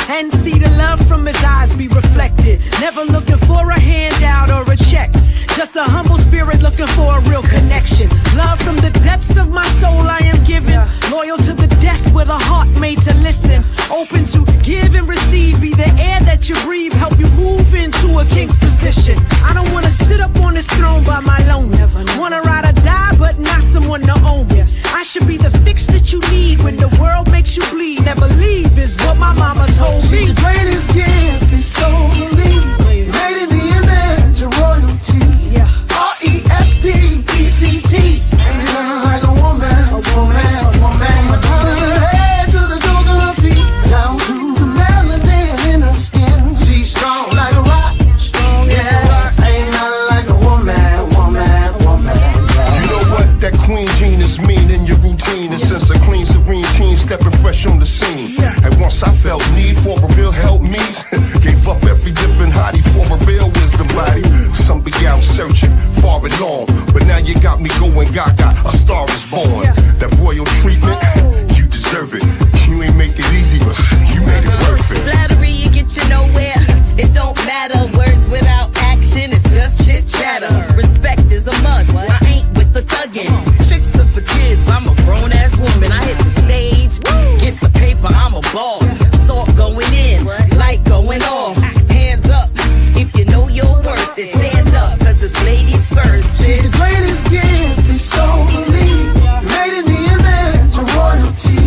and see the love from his eyes be reflected. Never looking for a handout or a check, just a humble spirit looking for a real connection. Love from the depths of my soul I am giving, loyal to the death with a heart made to listen, open to give and receive, be the air that you breathe, help you move into a king's position. I don't wanna sit up on this throne by my lone, wanna ride or die but not someone to own. I should be the fix that you need when the world makes you bleed. Never leave is what my mama told me. She's the greatest gift, is so believe, made in the image of royalty. R-E-S-P-E-C-T, ain't nothing like a woman, a woman, a woman. From her head to the toes of her feet, down to the melanin in her skin. She's strong like a rock, strong as a rock. Ain't nothing like a woman, woman, woman. You know what? That queen gene is mean in your routine. And since a clean, serene teen stepping fresh on the scene. And once I felt need for a real help me, gave up every different hottie for a real wisdom body. Some be out searching far and long, but now you got me going gaga. A star is born. That royal treatment, you deserve it. You ain't make it easy, but you made it worth it. Flattery, you get you nowhere. It don't matter. Words without action, it's just chit chatter. Respect is a must. I ain't with the thuggin'. Tricks are for kids. I'm a grown ass woman. I hit the stage, get the paper. I'm a boss. Salt going in, light going off. Hands up if you know your worth. It stand up, cause it's ladies first. She's the greatest gift, is so believe, made in the image of royalty.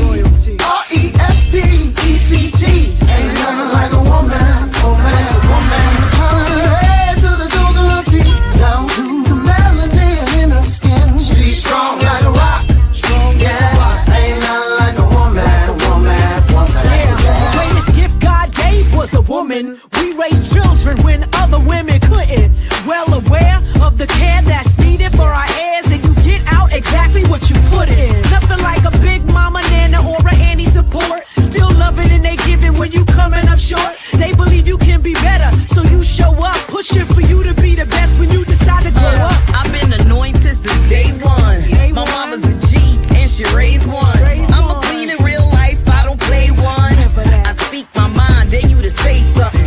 R-E-S-P-E-C-T, ain't nothing like a woman, woman, woman. From her head to the toes of her feet, down to the melanin in her skin. She's strong like a rock, strong as a rock. Ain't nothing like a woman, woman, woman. The greatest gift God gave was a woman. We raised children when other women couldn't. Well aware of the care that's needed for our heirs, and you get out exactly what you put in. Nothing like a big mama, nana, or a auntie support. Still loving and they giving when you coming up short. They believe you can be better, so you show up, pushing for you to be the best when you decide to grow up. I've been anointed since day one. My mama's a G and she raised one. I'm a queen in real life, I don't play one. I speak my mind, dare you to say something.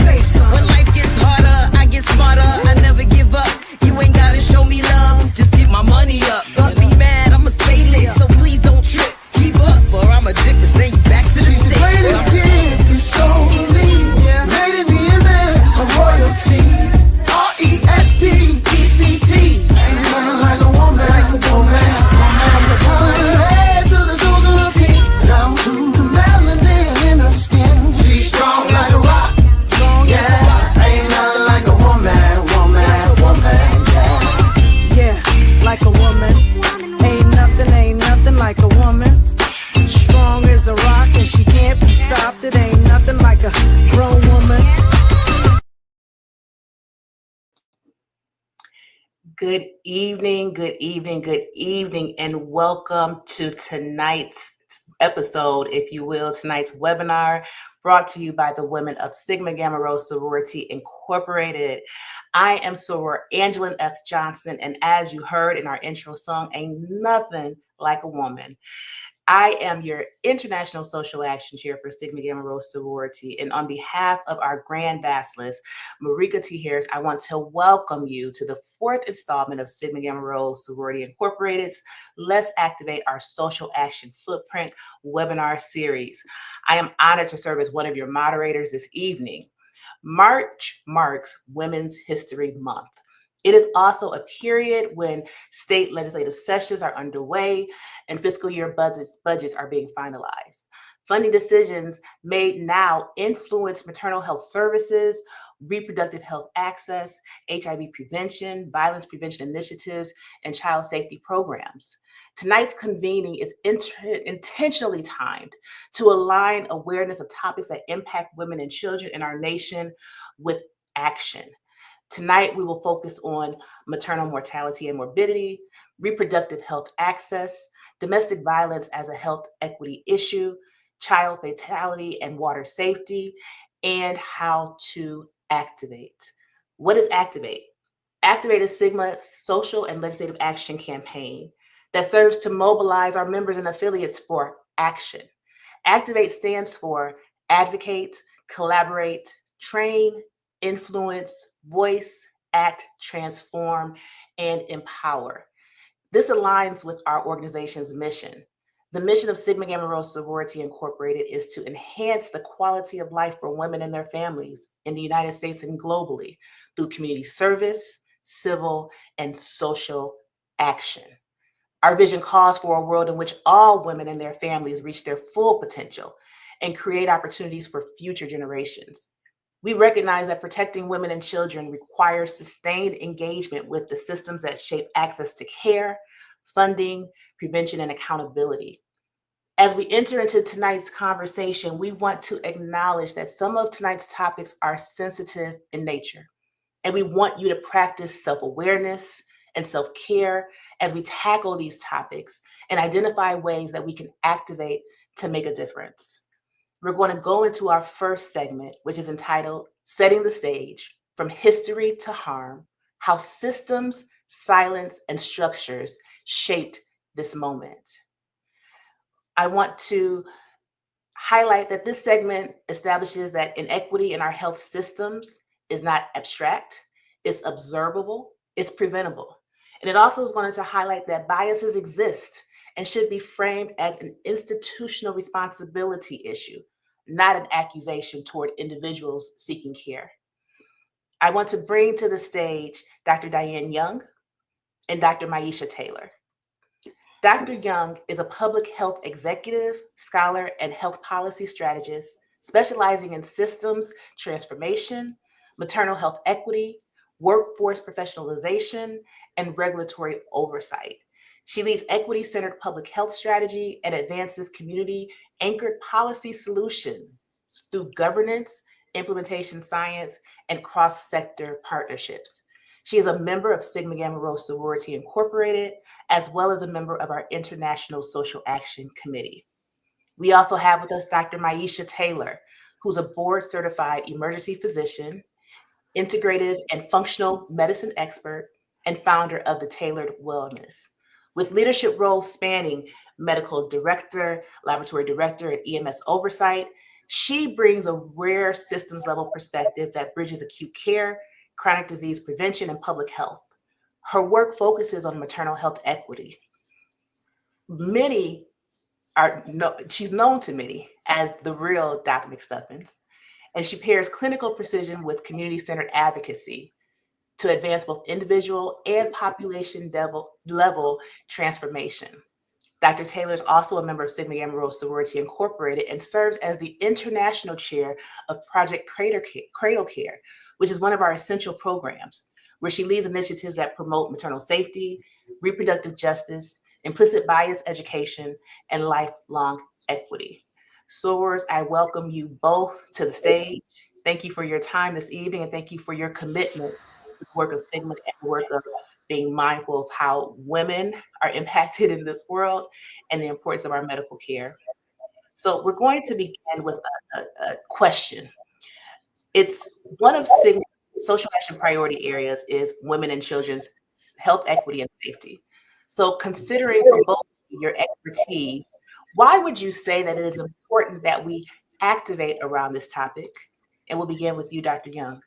When life gets harder, I get smarter. I never give up. You ain't gotta show me love, just get my money up. Don't be mad, I'ma stay lit, so please don't trip. Keep up, or I'ma dip and send you back to the She's the state. greatest gift, is so believe, made in the image of royalty. R-E-S-P-E-C-T, ain't nothing like a woman, woman. From her head to the toes of her feet, down to the melanin in her skin. She's strong like a rock, strong as a rock. Ain't nothing like a woman, woman, woman. Yeah, like a woman. Ain't nothing like a woman. Strong as a rock and she can't be stopped. It ain't nothing like a grown woman. Good evening, good evening, good evening, and welcome to tonight's episode, if you will, tonight's webinar brought to you by the women of Sigma Gamma Rho Sorority Incorporated. I am Soror Angelin F. Johnson, and as you heard in our intro song, ain't nothing like a woman. I am your International Social Action Chair for Sigma Gamma Rho Sorority. And on behalf of our Grand Vassaless, Marika T. Harris, I want to welcome you to the fourth installment of Sigma Gamma Rho Sorority Incorporated's Let's Activate Our Social Action Footprint webinar series. I am honored to serve as one of your moderators this evening. March marks Women's History Month. It is also a period when state legislative sessions are underway and fiscal year budgets are being finalized. Funding decisions made now influence maternal health services, reproductive health access, HIV prevention, violence prevention initiatives, and child safety programs. Tonight's convening is intentionally timed to align awareness of topics that impact women and children in our nation with action. Tonight, we will focus on maternal mortality and morbidity, reproductive health access, domestic violence as a health equity issue, child fatality and water safety, and how to activate. What is Activate? Activate is Sigma's social and legislative action campaign that serves to mobilize our members and affiliates for action. Activate stands for Advocate, collaborate, train, influence, voice, act, transform, and empower. This aligns with our organization's mission. The mission of Sigma Gamma Rho Sorority Incorporated is to enhance the quality of life for women and their families in the United States and globally through community service, civil, and social action. Our vision calls for a world in which all women and their families reach their full potential and create opportunities for future generations. We recognize that protecting women and children requires sustained engagement with the systems that shape access to care, funding, prevention, and accountability. As we enter into tonight's conversation, we want to acknowledge that some of tonight's topics are sensitive in nature, and we want you to practice self-awareness and self-care as we tackle these topics and identify ways that we can activate to make a difference. We're going to go into our first segment, which is entitled Setting the Stage, From History to Harm, How Systems, Silence, and Structures Shaped This Moment. I want to highlight that this segment establishes that inequity in our health systems is not abstract, it's observable, it's preventable. And it also is going to highlight that biases exist and should be framed as an institutional responsibility issue, not an accusation toward individuals seeking care. I want to bring to the stage Dr. Diane Young and Dr. Miesha Taylor. Dr. Young is a public health executive, scholar, and health policy strategist specializing in systems transformation, maternal health equity, workforce professionalization, and regulatory oversight. She leads equity-centered public health strategy and advances community-anchored policy solutions through governance, implementation science, and cross-sector partnerships. She is a member of Sigma Gamma Rho Sorority Incorporated, as well as a member of our International Social Action Committee. We also have with us Dr. Miesha Taylor, who's a board-certified emergency physician, integrative and functional medicine expert, and founder of the Tailored Wellness. With leadership roles spanning medical director, laboratory director, and EMS oversight, she brings a rare systems-level perspective that bridges acute care, chronic disease prevention, and public health. Her work focuses on maternal health equity. She's known to many as the real Doc McStuffins, and she pairs clinical precision with community-centered advocacy to advance both individual and population level transformation. Dr. Taylor is also a member of Sigma Gamma Rho Sorority Incorporated and serves as the international chair of Project Cradle Care, which is one of our essential programs, where she leads initiatives that promote maternal safety, reproductive justice, implicit bias education, and lifelong equity. Sorors, I welcome you both to the stage. Thank you for your time this evening, and thank you for your commitment to the work of Sigma and the work of being mindful of how women are impacted in this world and the importance of our medical care. So we're going to begin with a question. It's one of Sigma's social action priority areas is women and children's health equity and safety. So considering from both your expertise, why would you say that it is important that we activate around this topic? And we'll begin with you, Dr. Young.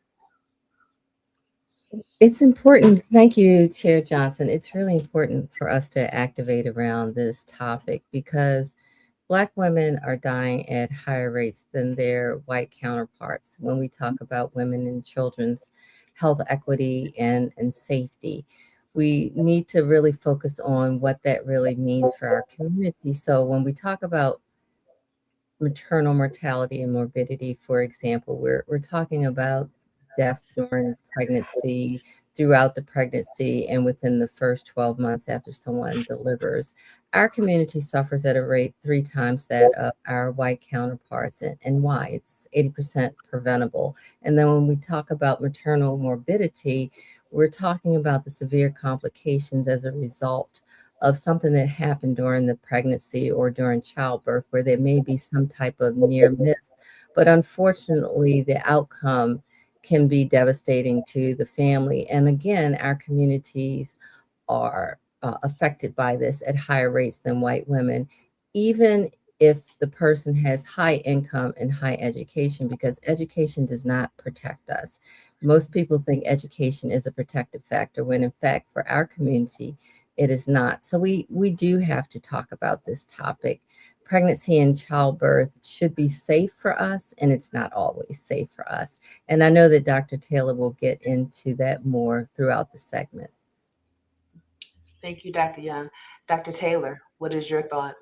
It's important. Thank you, Chair Johnson. It's really important for us to activate around this topic because Black women are dying at higher rates than their white counterparts when we talk about women and children's health equity and safety. We need to really focus on what that really means for our community. So when we talk about maternal mortality and morbidity, for example, we're talking about deaths during pregnancy, throughout the pregnancy, and within the first 12 months after someone delivers. Our community suffers at a rate 3 times that of our white counterparts. And why? It's 80% preventable. And then when we talk about maternal morbidity, we're talking about the severe complications as a result of something that happened during the pregnancy or during childbirth, where there may be some type of near miss. But unfortunately, the outcome can be devastating to the family. And again, our communities are affected by this at higher rates than white women. Even if the person has high income and high education, because education does not protect us. Most people think education is a protective factor, when in fact, for our community, it is not. So we do have to talk about this topic. Pregnancy and childbirth should be safe for us, and it's not always safe for us. And I know that Dr. Taylor will get into that more throughout the segment. Thank you, Dr. Young. Dr. Taylor, what is your thought?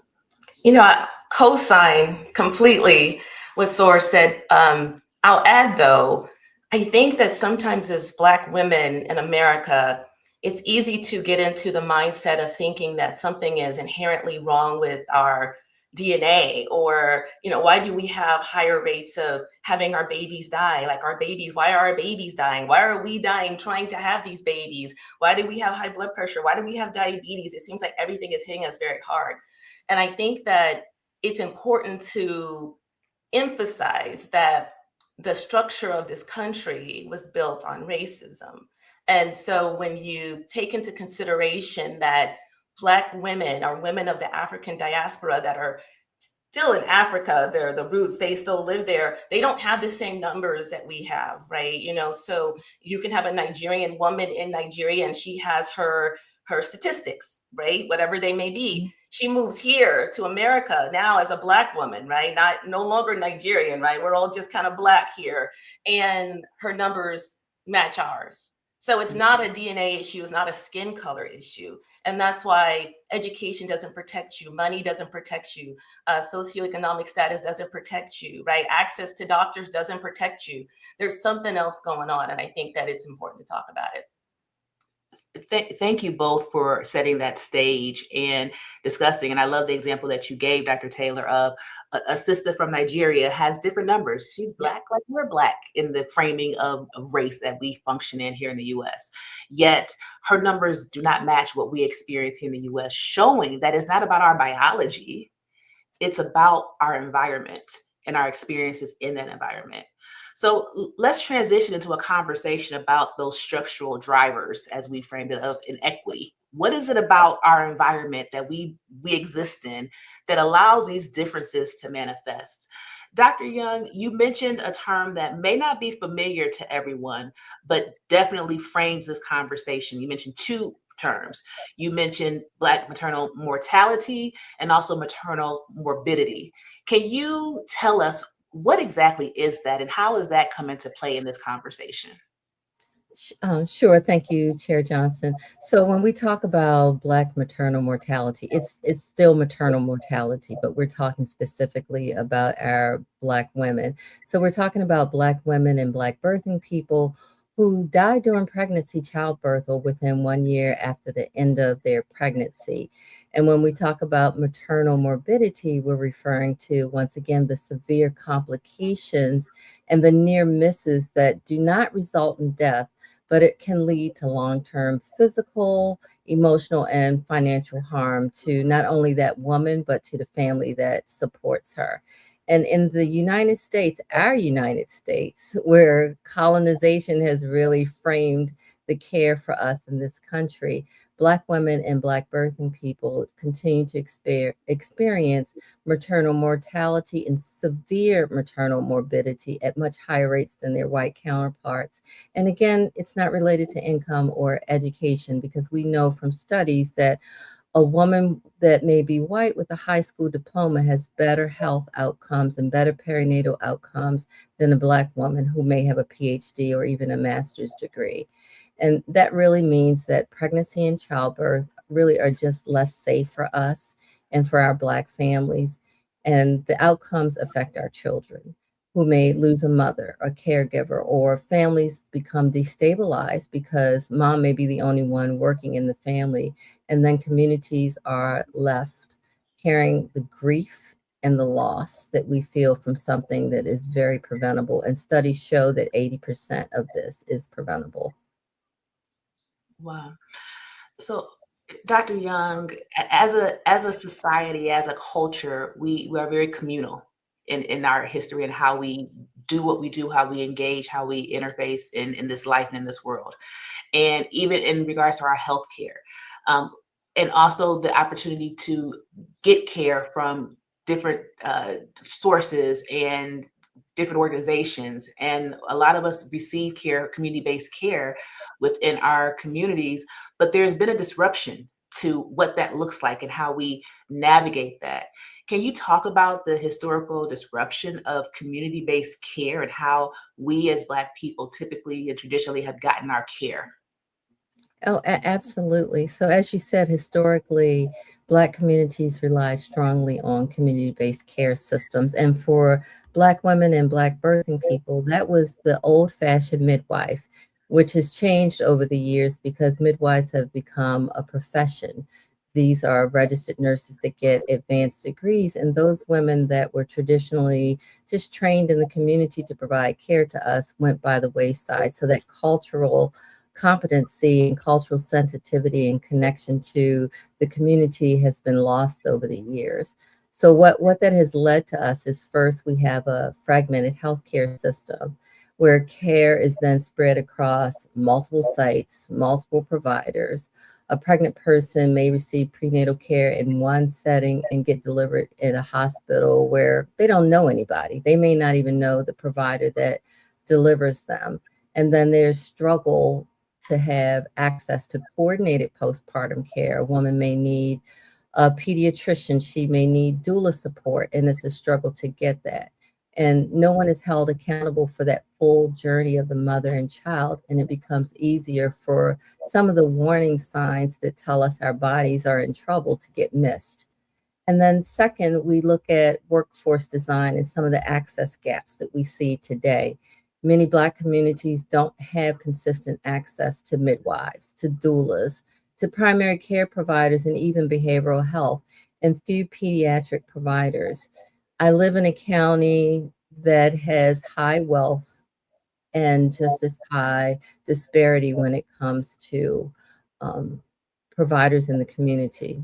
I co-sign completely what Soror said. I'll add, though, I think that sometimes as Black women in America, it's easy to get into the mindset of thinking that something is inherently wrong with our DNA, or, why do we have higher rates of having our babies die? Like our babies, why are our babies dying? Why are we dying trying to have these babies? Why do we have high blood pressure? Why do we have diabetes? It seems like everything is hitting us very hard. And I think that it's important to emphasize that the structure of this country was built on racism. And so when you take into consideration that Black women or women of the African diaspora that are still in Africa, they're the roots, they still live there, they don't have the same numbers that we have, right? So you can have a Nigerian woman in Nigeria and she has her statistics, right? Whatever they may be. She moves here to America now as a Black woman, right? No longer Nigerian, right? We're all just kind of Black here, and her numbers match ours. So it's not a DNA issue, it's not a skin color issue. And that's why education doesn't protect you, money doesn't protect you, socioeconomic status doesn't protect you, right? Access to doctors doesn't protect you. There's something else going on, and I think that it's important to talk about it. Thank you both for setting that stage and discussing. And I love the example that you gave, Dr. Taylor, of a sister from Nigeria has different numbers. She's Black, like we're Black in the framing of race that we function in here in the US. Yet her numbers do not match what we experience here in the US, showing that it's not about our biology, it's about our environment and our experiences in that environment. So let's transition into a conversation about those structural drivers, as we framed it, of inequity. What is it about our environment that we exist in that allows these differences to manifest? Dr. Young, you mentioned a term that may not be familiar to everyone, but definitely frames this conversation. You mentioned two terms. You mentioned Black maternal mortality and also maternal morbidity. Can you tell us what exactly is that and how does that come into play in this conversation? Sure. Thank you, Chair Johnson. So when we talk about Black maternal mortality, it's still maternal mortality, but we're talking specifically about our Black women. So we're talking about Black women and Black birthing people who die during pregnancy, childbirth, or within 1 year after the end of their pregnancy. And when we talk about maternal morbidity, we're referring to, once again, the severe complications and the near misses that do not result in death, but it can lead to long-term physical, emotional, and financial harm to not only that woman, but to the family that supports her. And in the United States, our United States, where colonization has really framed the care for us in this country, Black women and Black birthing people continue to experience maternal mortality and severe maternal morbidity at much higher rates than their white counterparts. And again, it's not related to income or education, because we know from studies that a woman that may be white with a high school diploma has better health outcomes and better perinatal outcomes than a Black woman who may have a PhD or even a master's degree. And that really means that pregnancy and childbirth really are just less safe for us and for our Black families. And the outcomes affect our children, who may lose a mother, a caregiver, or families become destabilized because mom may be the only one working in the family. And then communities are left carrying the grief and the loss that we feel from something that is very preventable. And studies show that 80% of this is preventable. Wow. So, Dr. Young, as a society, as a culture, we are very communal in our history and how we do what we do, how we engage, how we interface in this life and in this world. And even in regards to our healthcare, and also the opportunity to get care from different sources and different organizations, and a lot of us receive care, community-based care within our communities, but there's been a disruption to what that looks like and how we navigate that. Can you talk about the historical disruption of community-based care and how we as Black people typically and traditionally have gotten our care? Oh, absolutely. So, as you said, historically, Black communities relied strongly on community-based care systems. And for Black women and Black birthing people, that was the old-fashioned midwife, which has changed over the years because midwives have become a profession. These are registered nurses that get advanced degrees, and those women that were traditionally just trained in the community to provide care to us went by the wayside. So that cultural competency and cultural sensitivity and connection to the community has been lost over the years. So what that has led to us is, first, we have a fragmented healthcare system where care is then spread across multiple sites, multiple providers. A pregnant person may receive prenatal care in one setting and get delivered in a hospital where they don't know anybody. They may not even know the provider that delivers them. And then there's struggle to have access to coordinated postpartum care. A woman may need a pediatrician, she may need doula support, and it's a struggle to get that. And no one is held accountable for that full journey of the mother and child, and it becomes easier for some of the warning signs that tell us our bodies are in trouble to get missed. And then second, we look at workforce design and some of the access gaps that we see today. Many Black communities don't have consistent access to midwives, to doulas, to primary care providers, and even behavioral health, and few pediatric providers. I live in a county that has high wealth and just as high disparity when it comes to um, providers in the community.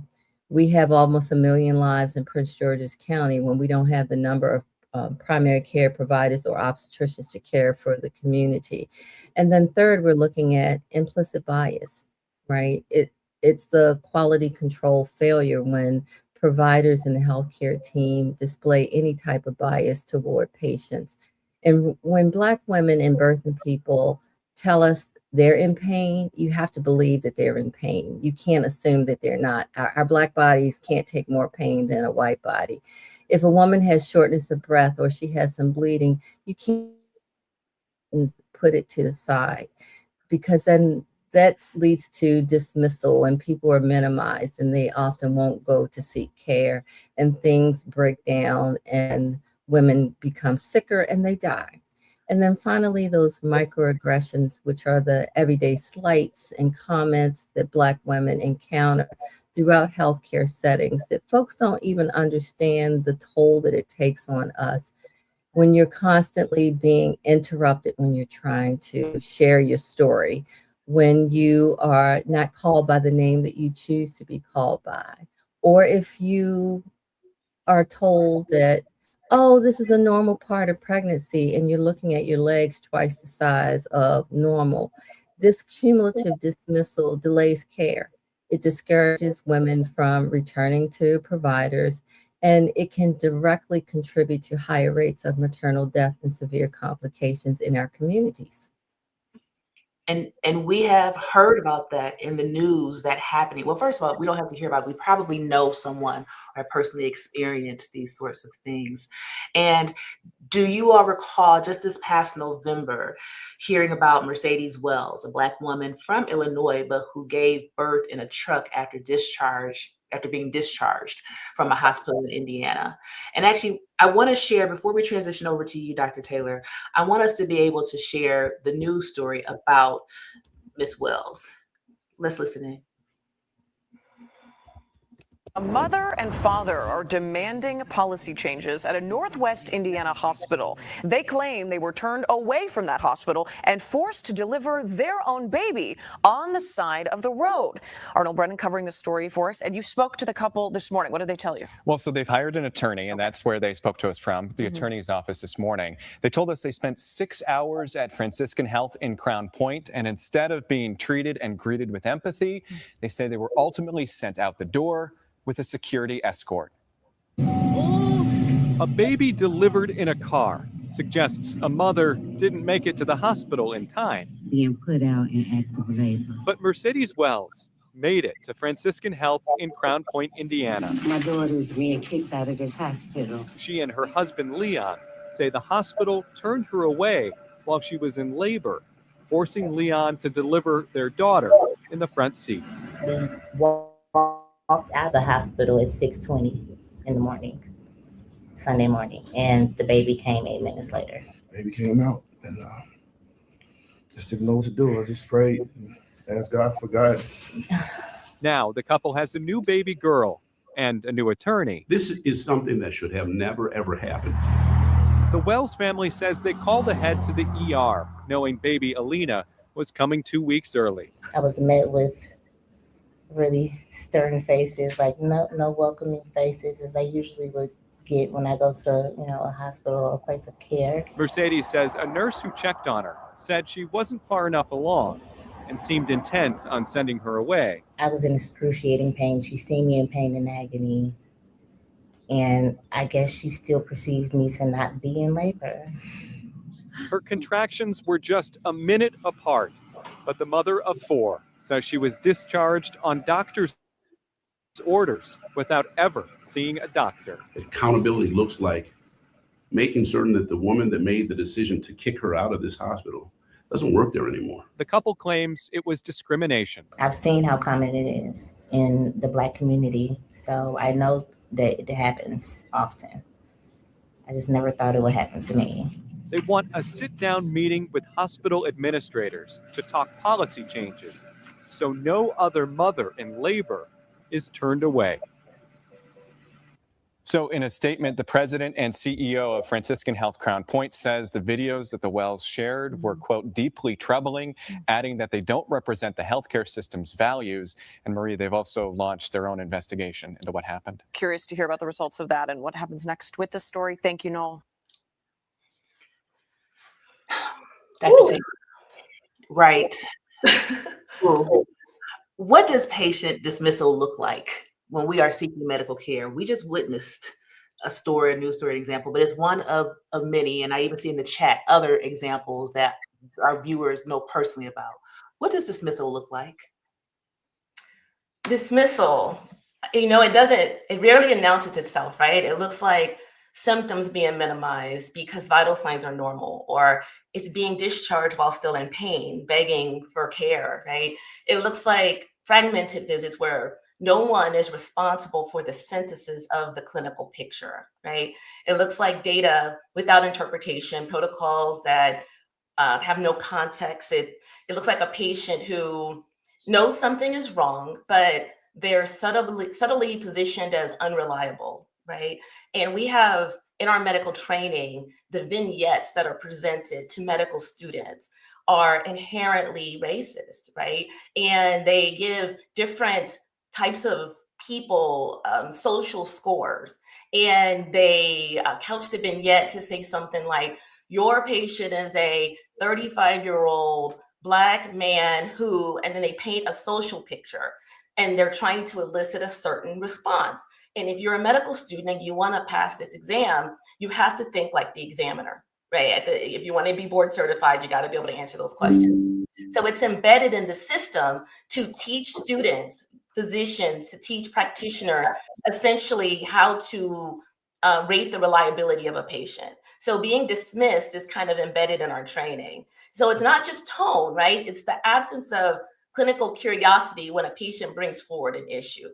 We have almost 1 million lives in Prince George's County when we don't have the number of primary care providers or obstetricians to care for the community. And then third, we're looking at implicit bias, right? It's the quality control failure when providers in the healthcare team display any type of bias toward patients. And when Black women and birthing people tell us they're in pain, you have to believe that they're in pain. You can't assume that they're not. Our Black bodies can't take more pain than a white body. If a woman has shortness of breath or she has some bleeding, you can't put it to the side, because then that leads to dismissal and people are minimized and they often won't go to seek care, and things break down and women become sicker and they die. And then finally, those microaggressions, which are the everyday slights and comments that Black women encounter throughout healthcare settings, that folks don't even understand the toll that it takes on us when you're constantly being interrupted, when you're trying to share your story, when you are not called by the name that you choose to be called by, or if you are told that, oh, this is a normal part of pregnancy, and you're looking at your legs twice the size of normal. This cumulative dismissal delays care. It discourages women from returning to providers, and it can directly contribute to higher rates of maternal death and severe complications in our communities. And we have heard about that in the news, that happening. Well, first of all, we don't have to hear about it. We probably know someone or have personally experienced these sorts of things. And do you all recall just this past November hearing about Mercedes Wells, a Black woman from Illinois, but who gave birth in a truck after being discharged from a hospital in Indiana? And actually, I want to share, before we transition over to you, Dr. Taylor, I want us to be able to share the news story about Miss Wells. Let's listen in. A mother and father are demanding policy changes at a Northwest Indiana hospital. They claim they were turned away from that hospital and forced to deliver their own baby on the side of the road. Arnold Brennan covering the story for us, and you spoke to the couple this morning. What did they tell you? Well, so they've hired an attorney, and that's where they spoke to us from, the attorney's office this morning. They told us they spent 6 hours at Franciscan Health in Crown Point, and instead of being treated and greeted with empathy, they say they were ultimately sent out the door with a security escort. Ooh. A baby delivered in a car suggests a mother didn't make it to the hospital in time. Being put out in active labor. But Mercedes Wells made it to Franciscan Health in Crown Point, Indiana. My daughter is being kicked out of this hospital. She and her husband, Leon, say the hospital turned her away while she was in labor, forcing Leon to deliver their daughter in the front seat. We walked out of the hospital at 6:20 in the morning, Sunday morning, and the baby came 8 minutes later. Baby came out, and just didn't know what to do. I just prayed and asked God for guidance. Now the couple has a new baby girl and a new attorney. This is something that should have never, ever happened. The Wells family says they called ahead to the ER, knowing baby Alina was coming 2 weeks early. I was met with really stern faces, like no welcoming faces, as I usually would get when I go to, a hospital or a place of care. Mercedes says a nurse who checked on her said she wasn't far enough along and seemed intent on sending her away. I was in excruciating pain. She seen me in pain and agony. And I guess she still perceived me to not be in labor. Her contractions were just a minute apart, but the mother of 4 says she was discharged on doctor's orders without ever seeing a doctor. Accountability looks like making certain that the woman that made the decision to kick her out of this hospital doesn't work there anymore. The couple claims it was discrimination. I've seen how common it is in the Black community, so I know that it happens often. I just never thought it would happen to me. They want a sit-down meeting with hospital administrators to talk policy changes, so no other mother in labor is turned away. So in a statement, the president and CEO of Franciscan Health Crown Point says the videos that the Wells shared were, quote, deeply troubling, adding that they don't represent the healthcare system's values. And Marie, they've also launched their own investigation into what happened. Curious to hear about the results of that and what happens next with this story. Thank you, Noel. Right. What does patient dismissal look like when we are seeking medical care? We just witnessed a news story example, but it's one of many. And I even see in the chat other examples that our viewers know personally about. What does dismissal look like? Dismissal, it rarely announces itself, right? It looks like symptoms being minimized because vital signs are normal, or it's being discharged while still in pain, begging for care, right? It looks like fragmented visits where no one is responsible for the synthesis of the clinical picture, right? It looks like data without interpretation, protocols that have no context. It looks like a patient who knows something is wrong, but they're subtly positioned as unreliable, right? And we have in our medical training, the vignettes that are presented to medical students are inherently racist, right? And they give different types of people social scores, and they couch the vignette to say something like, your patient is a 35-year-old Black man who, and then they paint a social picture, and they're trying to elicit a certain response. And if you're a medical student and you want to pass this exam, you have to think like the examiner, right? If you want to be board certified, you got to be able to answer those questions. So it's embedded in the system to teach students, physicians, to teach practitioners essentially how to rate the reliability of a patient. So being dismissed is kind of embedded in our training. So it's not just tone, right? It's the absence of clinical curiosity when a patient brings forward an issue.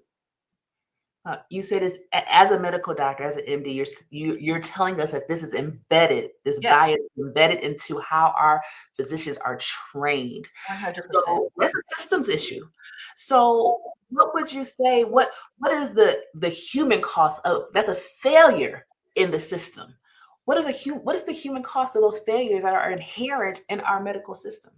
You said this as a medical doctor, as an MD, you're telling us that this is embedded, this bias embedded into how our physicians are trained. 100%. So that's a systems issue. So what would you say, what is the human cost of, that's a failure in the system. What is the human cost of those failures that are inherent in our medical system?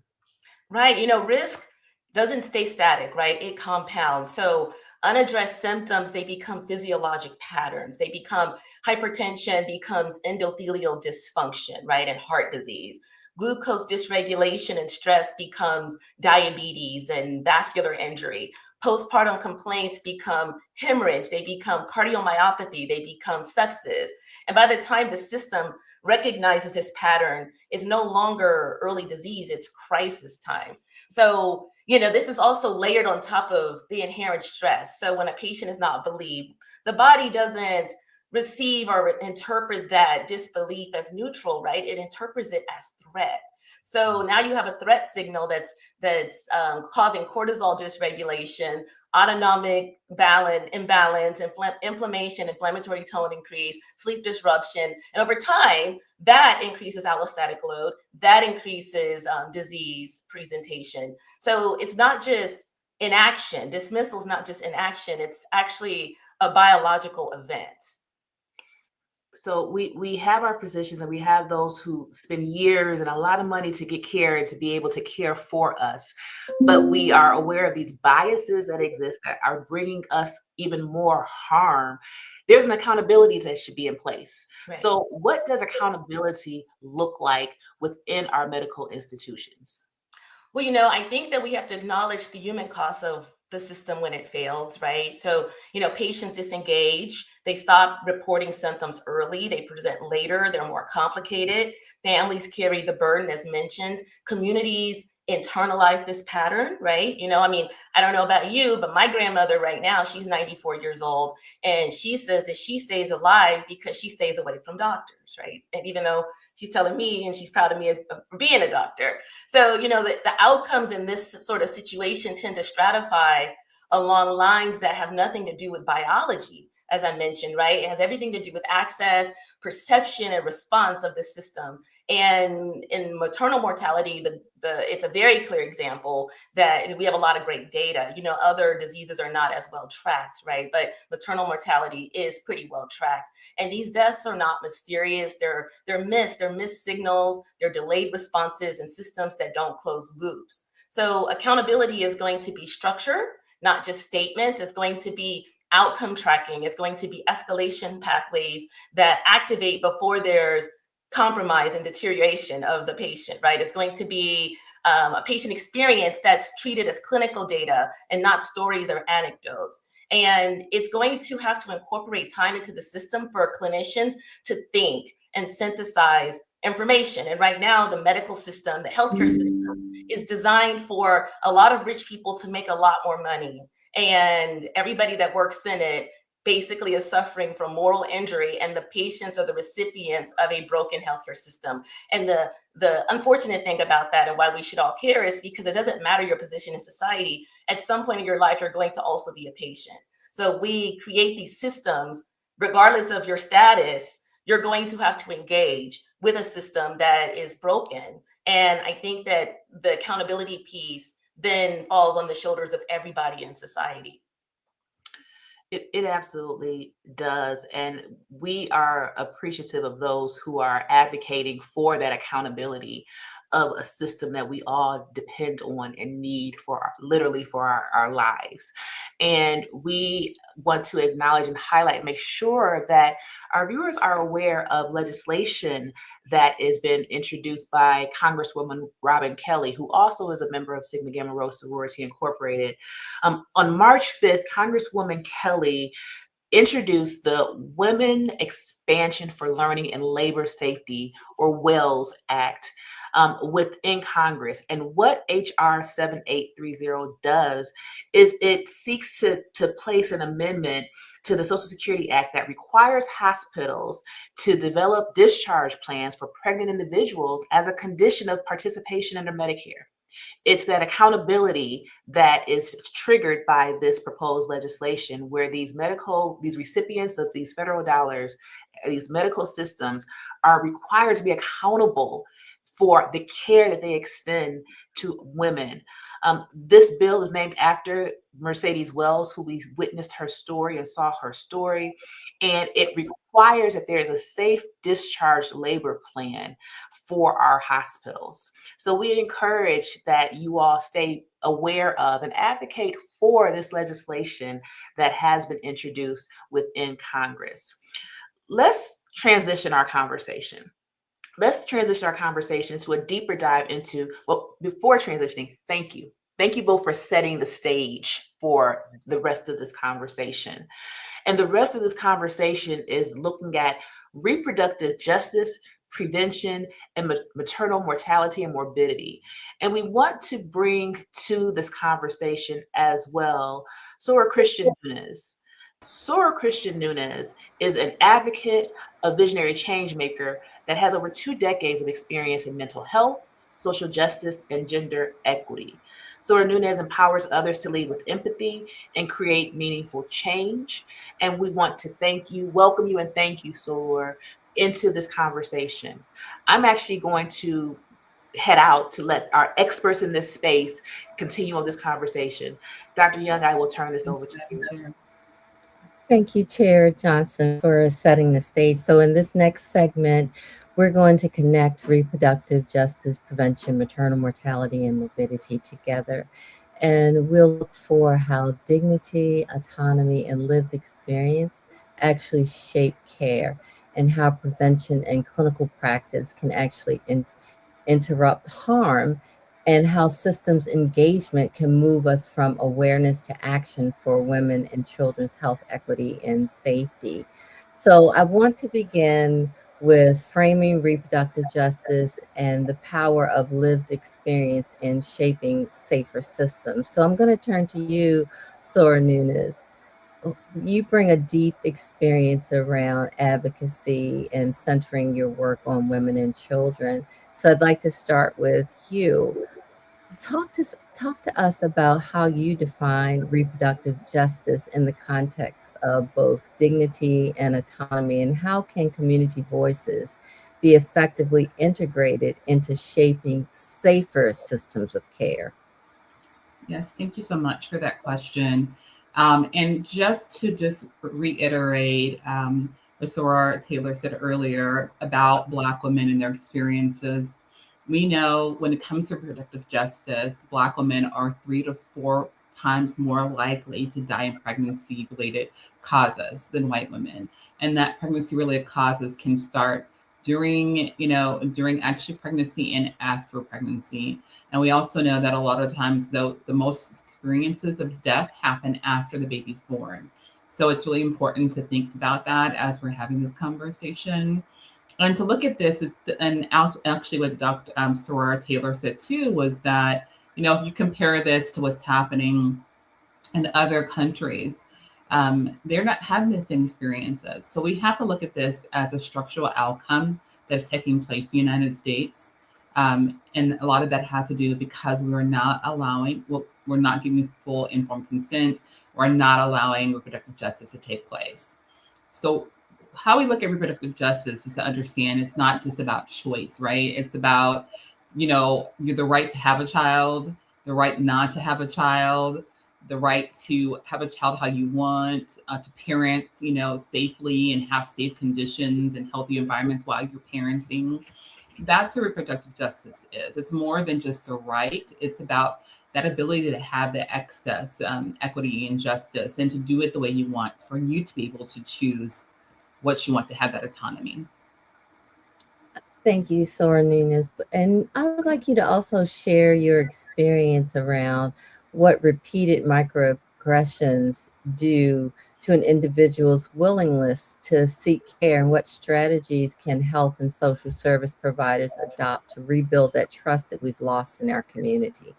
Right, risk doesn't stay static, right? It compounds. So unaddressed symptoms, they become physiologic patterns. They become hypertension, becomes endothelial dysfunction, right? And heart disease. Glucose dysregulation and stress becomes diabetes and vascular injury. Postpartum complaints become hemorrhage, they become cardiomyopathy, they become sepsis. And by the time the system recognizes this pattern, it's no longer early disease, it's crisis time. So, this is also layered on top of the inherent stress. So when a patient is not believed, the body doesn't receive or interpret that disbelief as neutral, right? It interprets it as threat. So now you have a threat signal that's causing cortisol dysregulation, autonomic imbalance, inflammation, inflammatory tone increase, sleep disruption. And over time, that increases allostatic load, that increases disease presentation. So it's not just inaction. Dismissal is not just inaction, it's actually a biological event. So we have our physicians and we have those who spend years and a lot of money to get care and to be able to care for us. But we are aware of these biases that exist that are bringing us even more harm. There's an accountability that should be in place. Right. So what does accountability look like within our medical institutions? Well, I think that we have to acknowledge the human cost of the system when it fails, right? So, patients disengage, they stop reporting symptoms early, they present later, they're more complicated. Families carry the burden, as mentioned. Communities internalize this pattern, right? I don't know about you, but my grandmother right now, she's 94 years old, and she says that she stays alive because she stays away from doctors, right? And even though she's telling me, and she's proud of me for being a doctor. So, the outcomes in this sort of situation tend to stratify along lines that have nothing to do with biology, as I mentioned, right? It has everything to do with access, perception, and response of the system. And in maternal mortality, it's a very clear example that we have a lot of great data. Other diseases are not as well tracked, right? But maternal mortality is pretty well tracked. And these deaths are not mysterious. They're missed signals, they're delayed responses and systems that don't close loops. So accountability is going to be structure, not just statements. It's going to be outcome tracking. It's going to be escalation pathways that activate before there's compromise and deterioration of the patient, right? It's going to be a patient experience that's treated as clinical data and not stories or anecdotes. And it's going to have to incorporate time into the system for clinicians to think and synthesize information. And right now, the medical system, the healthcare system, is designed for a lot of rich people to make a lot more money. And everybody that works in it basically is suffering from moral injury, and the patients are the recipients of a broken healthcare system. And the unfortunate thing about that, and why we should all care, is because it doesn't matter your position in society. At some point in your life, you're going to also be a patient. So we create these systems, regardless of your status, you're going to have to engage with a system that is broken. And I think that the accountability piece then falls on the shoulders of everybody in society. It absolutely does. And we are appreciative of those who are advocating for that accountability of a system that we all depend on and need literally for our lives. And we want to acknowledge and highlight and make sure that our viewers are aware of legislation that has been introduced by Congresswoman Robin Kelly, who also is a member of Sigma Gamma Rho Sorority Incorporated. On March 5th, Congresswoman Kelly introduced the Women Expansion for Learning and Labor Safety, or WELS Act, within Congress. And what HR 7830 does is it seeks to place an amendment to the Social Security Act that requires hospitals to develop discharge plans for pregnant individuals as a condition of participation under Medicare. It's that accountability that is triggered by this proposed legislation, where these recipients of these federal dollars, these medical systems, are required to be accountable for the care that they extend to women. This bill is named after Mercedes Wells, who we witnessed her story and saw her story. And it requires that there is a safe discharge labor plan for our hospitals. So we encourage that you all stay aware of and advocate for this legislation that has been introduced within Congress. Let's transition our conversation. let's transition our conversation to a deeper dive into, well, before transitioning, thank you. Thank you both for setting the stage for the rest of this conversation. And the rest of this conversation is looking at reproductive justice, prevention, and maternal mortality and morbidity. And we want to bring to this conversation as well Soror Christian Nunes. Soror Christian Nunes is an advocate, a visionary change maker that has over 2 decades of experience in mental health, social justice, and gender equity. Soror Nunes empowers others to lead with empathy and create meaningful change. And we want to welcome you, and thank you, Soror, into this conversation. I'm actually going to head out to let our experts in this space continue on this conversation. Dr. Young, I will turn this over to you. Thank you, Chair Johnson, for setting the stage. So in this next segment, we're going to connect reproductive justice, prevention, maternal mortality, and morbidity together. And we'll look for how dignity, autonomy, and lived experience actually shape care, and how prevention and clinical practice can actually interrupt harm, and how systems engagement can move us from awareness to action for women and children's health equity and safety. So I want to begin with framing reproductive justice and the power of lived experience in shaping safer systems. So I'm going to turn to you, Soror Nunes. You bring a deep experience around advocacy and centering your work on women and children. So I'd like to start with you. Talk to us about how you define reproductive justice in the context of both dignity and autonomy, and how can community voices be effectively integrated into shaping safer systems of care? Yes, thank you so much for that question. And just to reiterate what Soror Taylor said earlier about Black women and their experiences, we know when it comes to reproductive justice, Black women are 3 to 4 times more likely to die in pregnancy-related causes than white women. And that pregnancy-related causes can start during actually pregnancy and after pregnancy. And we also know that a lot of times, though, the most experiences of death happen after the baby's born. So it's really important to think about that as we're having this conversation. And to look at this, actually what Dr. Soror Taylor said too, was that, if you compare this to what's happening in other countries, they're not having the same experiences. So we have to look at this as a structural outcome that's taking place in the United States. And a lot of that has to do because we're not giving full informed consent. We're not allowing reproductive justice to take place. So how we look at reproductive justice is to understand it's not just about choice, right? It's about, you're the right to have a child, the right not to have a child, the right to have a child how you want, to parent, safely and have safe conditions and healthy environments while you're parenting. That's what reproductive justice is. It's more than just a right. It's about that ability to have the access, equity, and justice, and to do it the way you want, for you to be able to choose what you want, to have that autonomy. Thank you, Soror Nunes. And I would like you to also share your experience around what repeated microaggressions do to an individual's willingness to seek care, and what strategies can health and social service providers adopt to rebuild that trust that we've lost in our community.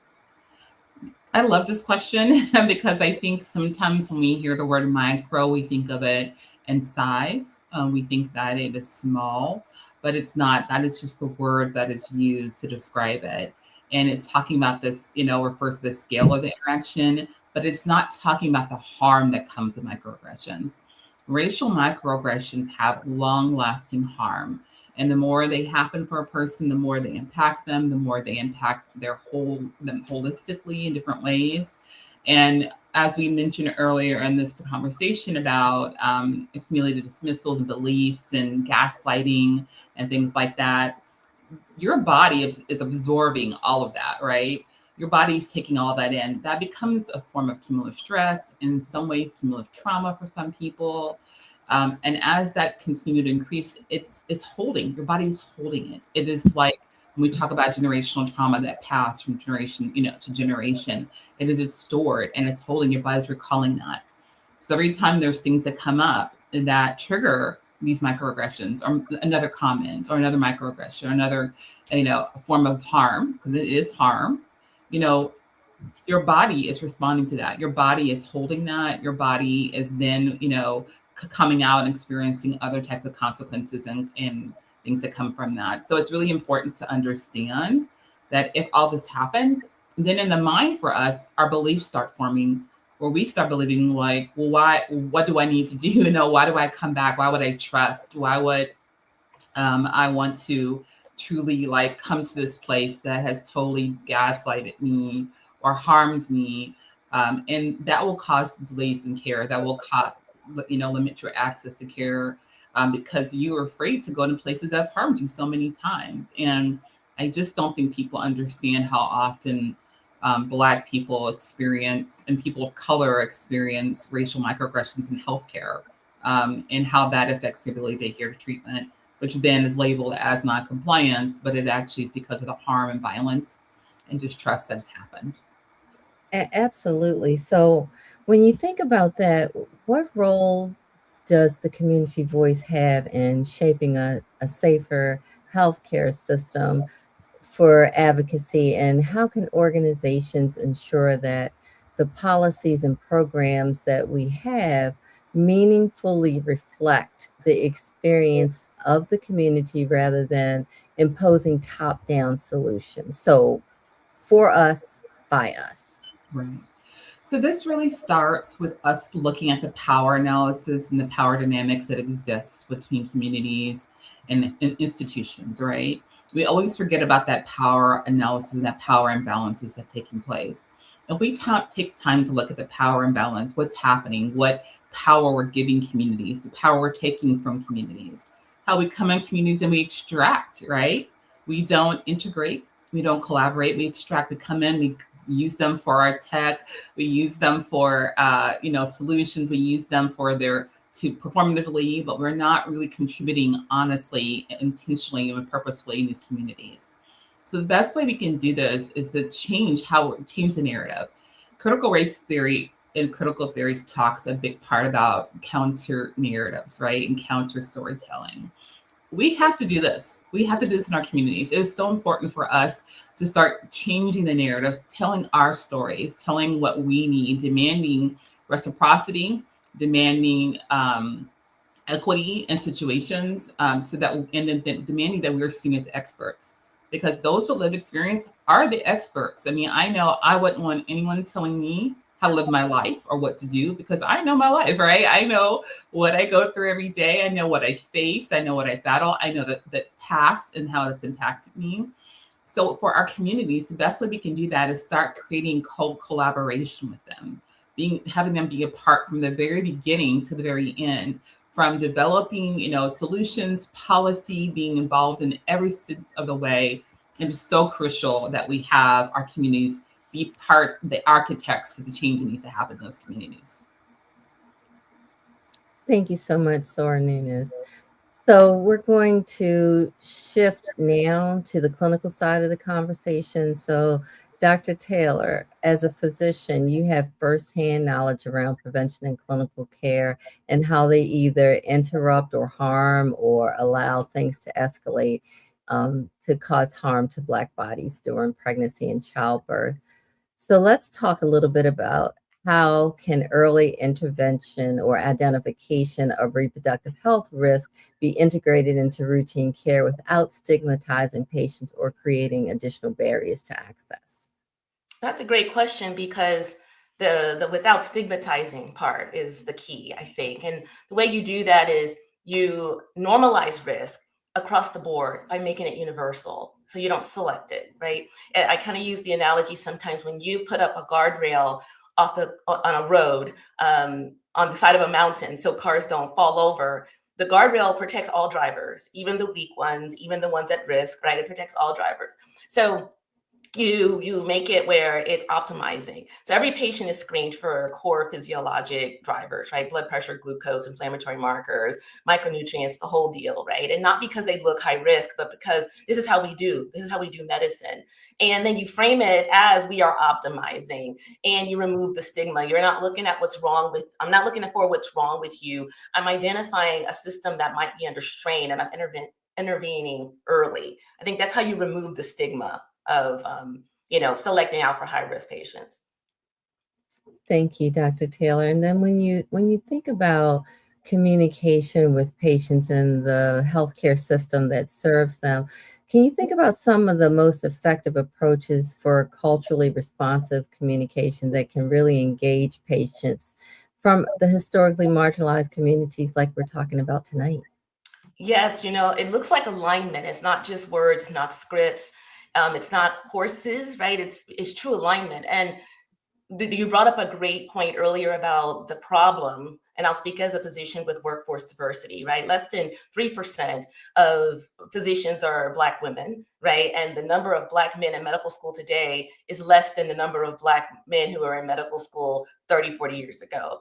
I love this question because I think sometimes when we hear the word micro, we think of it in size. We think that it is small, but it's not. That is just the word that is used to describe it. And it's talking about this, refers to the scale of the interaction, but it's not talking about the harm that comes with microaggressions. Racial microaggressions have long-lasting harm. And the more they happen for a person, the more they impact them, the more they impact them holistically in different ways. And as we mentioned earlier in this conversation about accumulated dismissals and beliefs and gaslighting and things like that, your body is absorbing all of that, right? Your body is taking all of that in. That becomes a form of cumulative stress, in some ways cumulative trauma for some people. And as that continued to increase, it's holding, your body is holding it. It is like when we talk about generational trauma that passed from generation, to generation, it is just stored and it's holding, your body's recalling that. So every time there's things that come up that trigger these microaggressions or another comment or another microaggression or another, form of harm, because it is harm, your body is responding to that. Your body is holding that. Your body is then, coming out and experiencing other type of consequences and things that come from that. So it's really important to understand that if all this happens, then in the mind for us, our beliefs start forming, where we start believing like, well, what do I need to do? Why do I come back? Why would I trust? Why would I want to truly come to this place that has totally gaslighted me or harmed me? And that will cause delays in care. That will cause, limit your access to care because you are afraid to go to places that have harmed you so many times. And I just don't think people understand how often Black people experience and people of color experience racial microaggressions in healthcare and how that affects their ability to adhere to treatment, which then is labeled as non-compliance, but it actually is because of the harm and violence and distrust that has happened. Absolutely. So when you think about that, what role does the community voice have in shaping a safer healthcare system for advocacy, and how can organizations ensure that the policies and programs that we have meaningfully reflect the experience of the community rather than imposing top-down solutions? So for us, by us. Right. So this really starts with us looking at the power analysis and the power dynamics that exists between communities and institutions, right? We always forget about that power analysis and that power imbalances that are taking place. If we take time to look at the power imbalance, what's happening, what power we're giving communities, the power we're taking from communities, how we come in communities and we extract, right? We don't integrate, we don't collaborate, we extract, we come in, we use them for our tech, we use them for solutions, we use them for to performatively, but we're not really contributing honestly, intentionally, and purposefully in these communities. So the best way we can do this is to change the narrative. Critical race theory and critical theories talked a big part about counter narratives, right? And counter storytelling. We have to do this. We have to do this in our communities. It is so important for us to start changing the narratives, telling our stories, telling what we need, demanding reciprocity, demanding equity in situations, and then demanding that we're seen as experts, because those who live experience are the experts. I mean, I know I wouldn't want anyone telling me how to live my life or what to do, because I know my life, right? I know what I go through every day. I know what I face. I know what I battle. I know that past and how it's impacted me. So for our communities, the best way we can do that is start creating collaboration with them, having them be a part from the very beginning to the very end, from developing, solutions, policy, being involved in every sense of the way. And it's so crucial that we have our communities be the architects of the change that needs to happen in those communities. Thank you so much, Soror Nunes. So we're going to shift now to the clinical side of the conversation. So Dr. Taylor, as a physician, you have firsthand knowledge around prevention and clinical care and how they either interrupt or harm or allow things to escalate to cause harm to Black bodies during pregnancy and childbirth. So let's talk a little bit about how can early intervention or identification of reproductive health risk be integrated into routine care without stigmatizing patients or creating additional barriers to access? That's a great question, because the without stigmatizing part is the key, I think. And the way you do that is you normalize risk across the board by making it universal. So you don't select it, right? And I kind of use the analogy sometimes when you put up a guardrail on a road on the side of a mountain so cars don't fall over. The guardrail protects all drivers, even the weak ones, even the ones at risk, right? It protects all drivers. So You make it where it's optimizing. So every patient is screened for core physiologic drivers, right? Blood pressure, glucose, inflammatory markers, micronutrients, the whole deal, right? And not because they look high risk, but because this is how we do. This is how we do medicine. And then you frame it as we are optimizing, and you remove the stigma. You're not looking at what's wrong with, I'm not looking for what's wrong with you. I'm identifying a system that might be under strain, and I'm intervening early. I think that's how you remove the stigma of selecting out for high risk patients. Thank you, Dr. Taylor. And then when you think about communication with patients and the healthcare system that serves them, can you think about some of the most effective approaches for culturally responsive communication that can really engage patients from the historically marginalized communities like we're talking about tonight? Yes, it looks like alignment. It's not just words, it's not scripts, it's not courses, right? It's true alignment. And you brought up a great point earlier about the problem, and I'll speak as a physician with workforce diversity, right? Less than 3% of physicians are Black women, right? And the number of Black men in medical school today is less than the number of Black men who were in medical school 30, 40 years ago,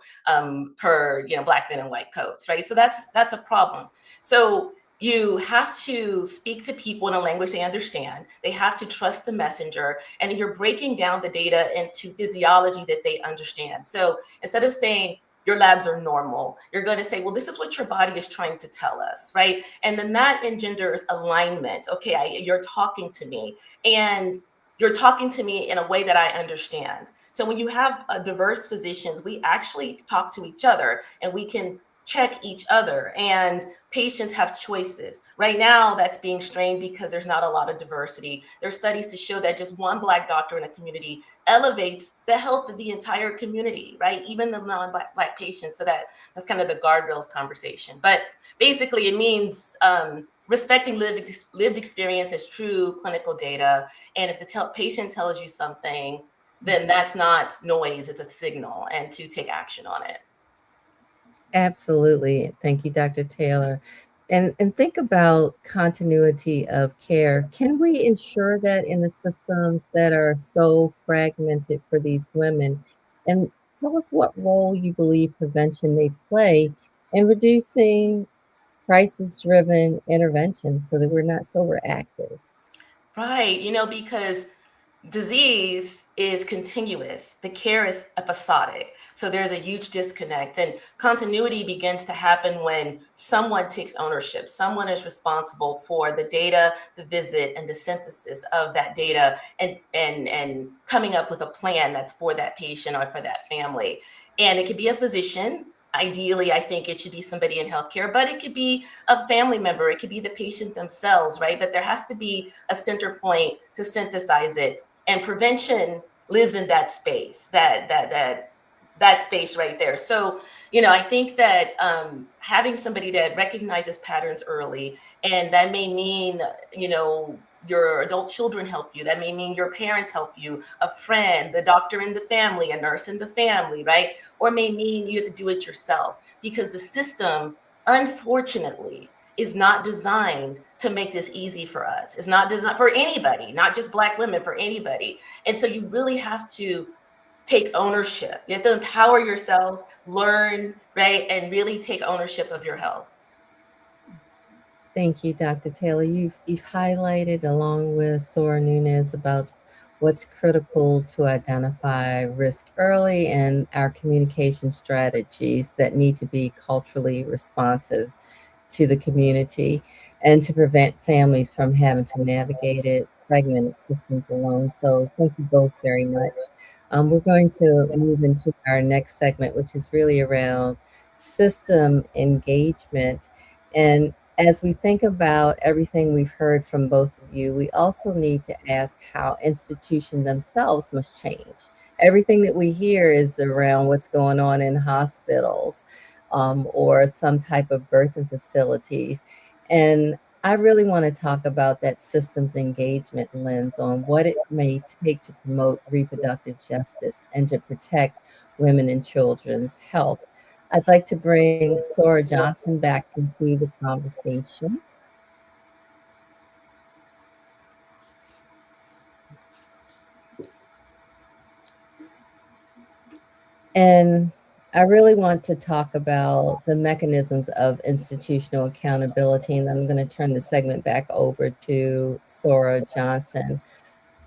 per Black men in white coats, right? So that's a problem. So you have to speak to people in a language they understand. They have to trust the messenger, and you're breaking down the data into physiology that they understand. So instead of saying your labs are normal, you're going to say, well, this is what your body is trying to tell us, right? And then that engenders alignment. Okay, you're talking to me, and you're talking to me in a way that I understand. So when you have diverse physicians, we actually talk to each other, and we can check each other, and patients have choices. Right now, that's being strained because there's not a lot of diversity. There's studies to show that just one Black doctor in a community elevates the health of the entire community, right? Even the non-Black patients. So that's kind of the guardrails conversation. But basically, it means respecting lived experience as true clinical data. And if the patient tells you something, then that's not noise, it's a signal, and to take action on it. Absolutely. Thank you, Dr. Taylor. And think about continuity of care. Can we ensure that in the systems that are so fragmented for these women? And tell us what role you believe prevention may play in reducing crisis-driven interventions so that we're not so reactive. Right, because disease is continuous. The care is episodic. So there's a huge disconnect, and continuity begins to happen when someone takes ownership. Someone is responsible for the data, the visit, and the synthesis of that data, and coming up with a plan that's for that patient or for that family. And it could be a physician. Ideally, I think it should be somebody in healthcare, but it could be a family member. It could be the patient themselves, right? But there has to be a center point to synthesize it. And prevention lives in that space, that space right there. So, I think that having somebody that recognizes patterns early, and that may mean, your adult children help you. That may mean your parents help you, a friend, the doctor in the family, a nurse in the family, right? Or may mean you have to do it yourself, because the system, unfortunately, is not designed to make this easy for us. It's not designed for anybody, not just Black women, for anybody. And so you really have to take ownership. You have to empower yourself, learn, right? And really take ownership of your health. Thank you, Dr. Taylor. You've highlighted, along with Soror Nunes, about what's critical to identify risk early and our communication strategies that need to be culturally responsive to the community and to prevent families from having to navigate it fragmented systems alone. So thank you both very much. We're going to move into our next segment, which is really around system engagement. And as we think about everything we've heard from both of you, we also need to ask how institutions themselves must change. Everything that we hear is around what's going on in hospitals, or some type of birthing facilities. And I really want to talk about that systems engagement lens on what it may take to promote reproductive justice and to protect women and children's health. I'd like to bring Soror Johnson back into the conversation. And I really want to talk about the mechanisms of institutional accountability, and I'm going to turn the segment back over to Soror Johnson.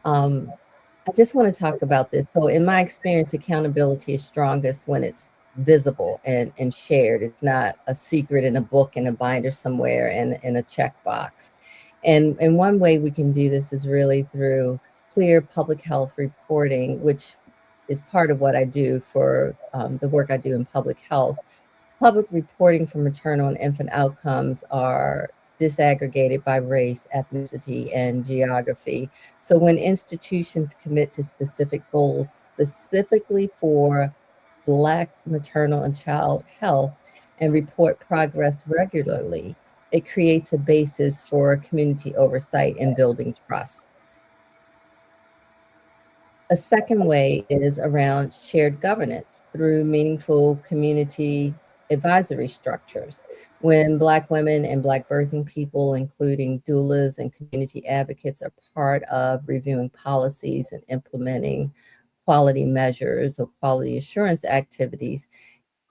I just want to talk about this. So, in my experience, accountability is strongest when it's visible and shared. It's not a secret in a book in a binder somewhere and in a checkbox. And one way we can do this is really through clear public health reporting, which is part of what I do for the work I do in public health. Public reporting for maternal and infant outcomes are disaggregated by race, ethnicity, and geography. So when institutions commit to specific goals, specifically for Black maternal and child health, and report progress regularly, it creates a basis for community oversight and building trust. A second way is around shared governance through meaningful community advisory structures. When Black women and Black birthing people, including doulas and community advocates, are part of reviewing policies and implementing quality measures or quality assurance activities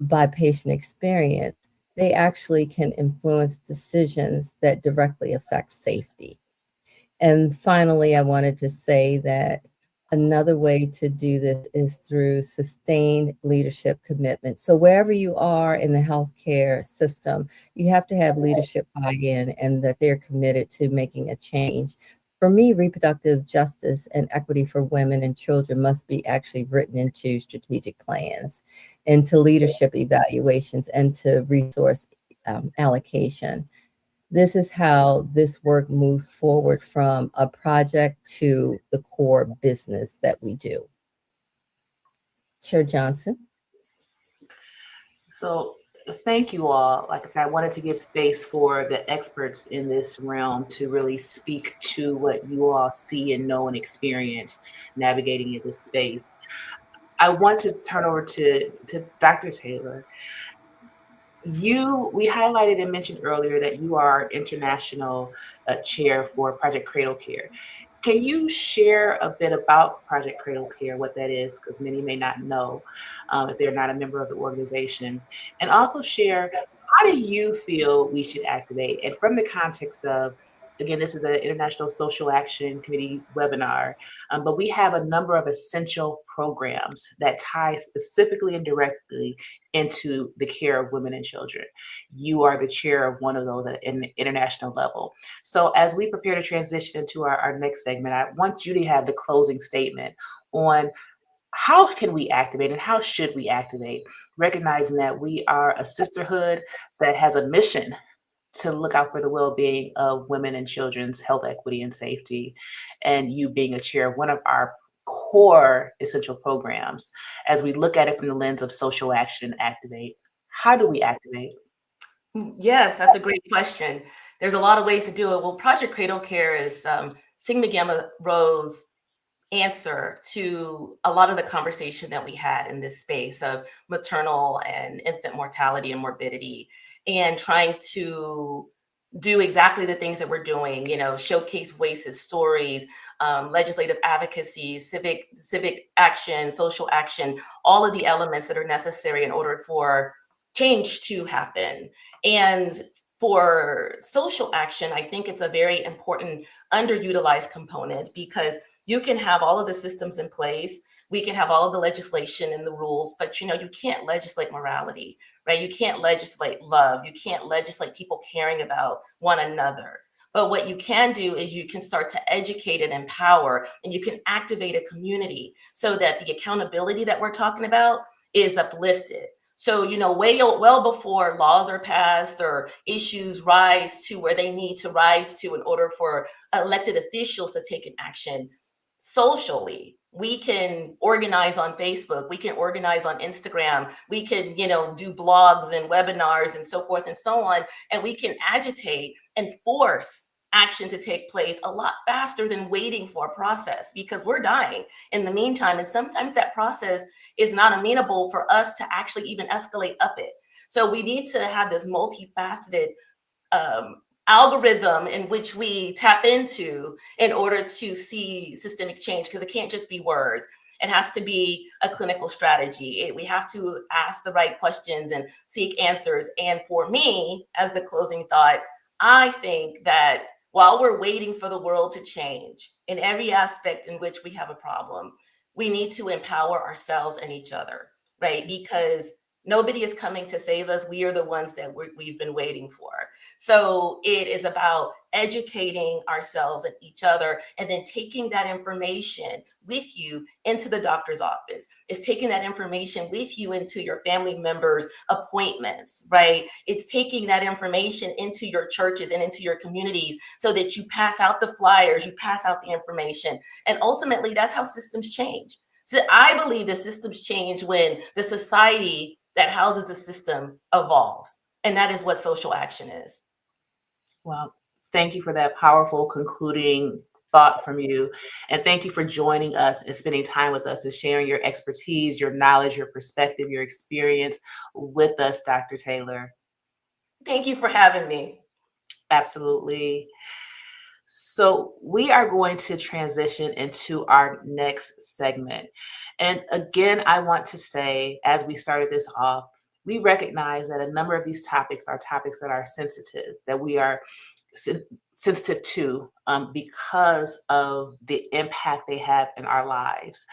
by patient experience, they actually can influence decisions that directly affect safety. And finally, I wanted to say that another way to do this is through sustained leadership commitment. So wherever you are in the healthcare system, you have to have leadership buy-in and that they're committed to making a change. For me, reproductive justice and equity for women and children must be actually written into strategic plans, into leadership evaluations, and to resource allocation. This is how this work moves forward from a project to the core business that we do. Chair Johnson. So thank you all. Like I said, I wanted to give space for the experts in this realm to really speak to what you all see and know and experience navigating in this space. I want to turn over to Dr. Taylor. We highlighted and mentioned earlier that you are international chair for Project Cradle Care. Can you share a bit about Project Cradle Care, what that is, because many may not know if they're not a member of the organization, and also share how do you feel we should activate, and from the context of, again, this is an International Social Action Committee webinar, but we have a number of essential programs that tie specifically and directly into the care of women and children. You are the chair of one of those at an international level. So as we prepare to transition into our next segment, I want you to have the closing statement on how can we activate and how should we activate, recognizing that we are a sisterhood that has a mission to look out for the well-being of women and children's health, equity, and safety, and you being a chair of one of our core essential programs. As we look at it from the lens of social action and activate, how do we activate? Yes, that's a great question. There's a lot of ways to do it. Well, Project Cradle Care is Sigma Gamma Rho's answer to a lot of the conversation that we had in this space of maternal and infant mortality and morbidity, and trying to do exactly the things that we're doing, showcase voices, stories, legislative advocacy, civic action, social action, all of the elements that are necessary in order for change to happen. And for social action, I think it's a very important underutilized component, because you can have all of the systems in place, we can have all of the legislation and the rules, but you can't legislate morality, right? You can't legislate love. You can't legislate people caring about one another. But what you can do is you can start to educate and empower, and you can activate a community so that the accountability that we're talking about is uplifted. So, well before laws are passed or issues rise to where they need to rise to in order for elected officials to take an action, socially, we can organize on Facebook, we can organize on Instagram, we can, do blogs and webinars and so forth and so on, and we can agitate and force action to take place a lot faster than waiting for a process, because we're dying in the meantime. And sometimes that process is not amenable for us to actually even escalate up it. So we need to have this multifaceted algorithm in which we tap into in order to see systemic change, because it can't just be words. It has to be a clinical strategy. We have to ask the right questions and seek answers. And for me, as the closing thought, I think that while we're waiting for the world to change in every aspect in which we have a problem, we need to empower ourselves and each other, right? Because nobody is coming to save us. We are the ones that we've been waiting for. So it is about educating ourselves and each other, and then taking that information with you into the doctor's office. It's taking that information with you into your family members' appointments, right? It's taking that information into your churches and into your communities so that you pass out the flyers, you pass out the information. And ultimately, that's how systems change. So I believe that systems change when the society that houses the system evolves. And that is what social action is. Well, thank you for that powerful concluding thought from you. And thank you for joining us and spending time with us and sharing your expertise, your knowledge, your perspective, your experience with us, Dr. Taylor. Thank you for having me. Absolutely. So we are going to transition into our next segment. And again, I want to say, as we started this off, we recognize that a number of these topics are topics that are sensitive, that we are sensitive to because of the impact they have in our lives.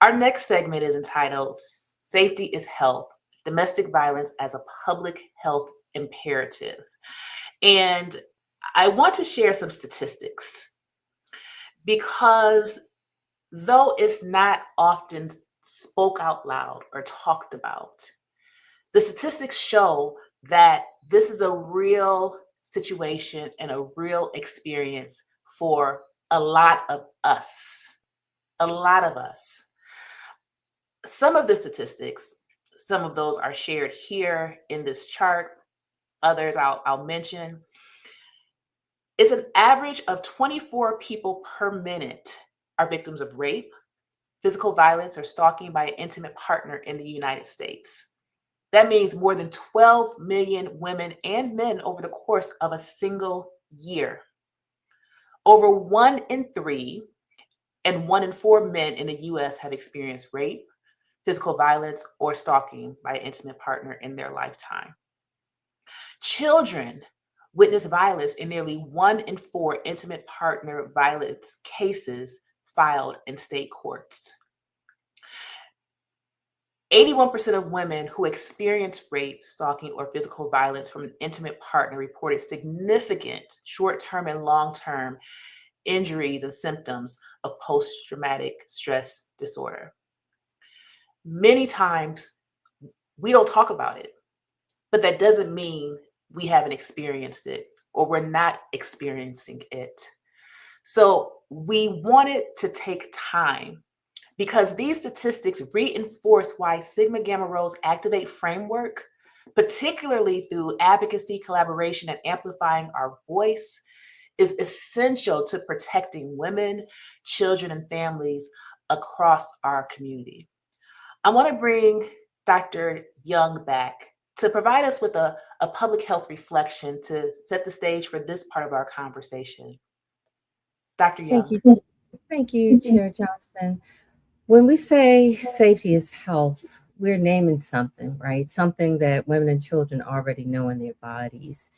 Our next segment is entitled Safety is Health, Domestic Violence as a Public Health Imperative. And I want to share some statistics because though it's not often spoke out loud or talked about, the statistics show that this is a real situation and a real experience for a lot of us. A lot of us. Some of the statistics, some of those are shared here in this chart. Others I'll mention. It's an average of 24 people per minute are victims of rape, physical violence, or stalking by an intimate partner in the United States. That means more than 12 million women and men over the course of a single year. Over 1 in 3 and 1 in 4 men in the US have experienced rape, physical violence, or stalking by an intimate partner in their lifetime. Children witness violence in nearly 1 in 4 intimate partner violence cases filed in state courts. 81% of women who experience rape, stalking, or physical violence from an intimate partner reported significant short-term and long-term injuries and symptoms of post-traumatic stress disorder. Many times we don't talk about it, but that doesn't mean we haven't experienced it or we're not experiencing it. So we wanted to take time because these statistics reinforce why Sigma Gamma Rho's Activate framework, particularly through advocacy, collaboration, and amplifying our voice, is essential to protecting women, children, and families across our community. I want to bring Dr. Young back to provide us with a public health reflection to set the stage for this part of our conversation. Dr. Young. Thank you, Chair Johnson. When we say safety is health, we're naming something, right? Something that women and children already know in their bodies.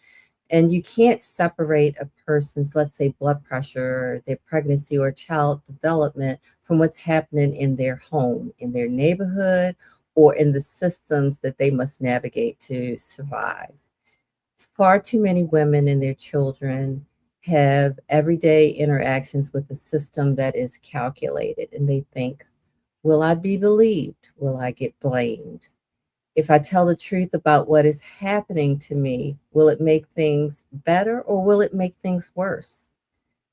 And you can't separate a person's, let's say, blood pressure, their pregnancy or child development from what's happening in their home, in their neighborhood, or in the systems that they must navigate to survive. Far too many women and their children have everyday interactions with a system that is calculated, and they think, will I be believed? Will I get blamed? If I tell the truth about what is happening to me, will it make things better or will it make things worse?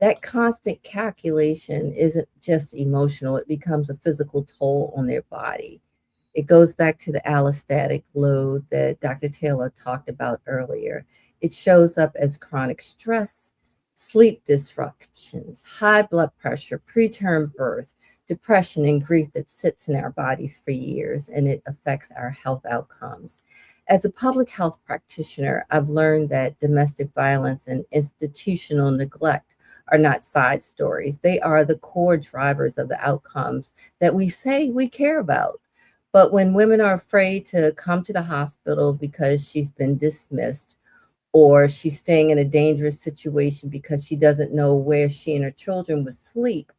That constant calculation isn't just emotional, it becomes a physical toll on their body. It goes back to the allostatic load that Dr. Taylor talked about earlier. It shows up as chronic stress, sleep disruptions, high blood pressure, preterm birth, depression and grief that sits in our bodies for years, and it affects our health outcomes. As a public health practitioner, I've learned that domestic violence and institutional neglect are not side stories. They are the core drivers of the outcomes that we say we care about. But when women are afraid to come to the hospital because she's been dismissed, or she's staying in a dangerous situation because she doesn't know where she and her children would sleep,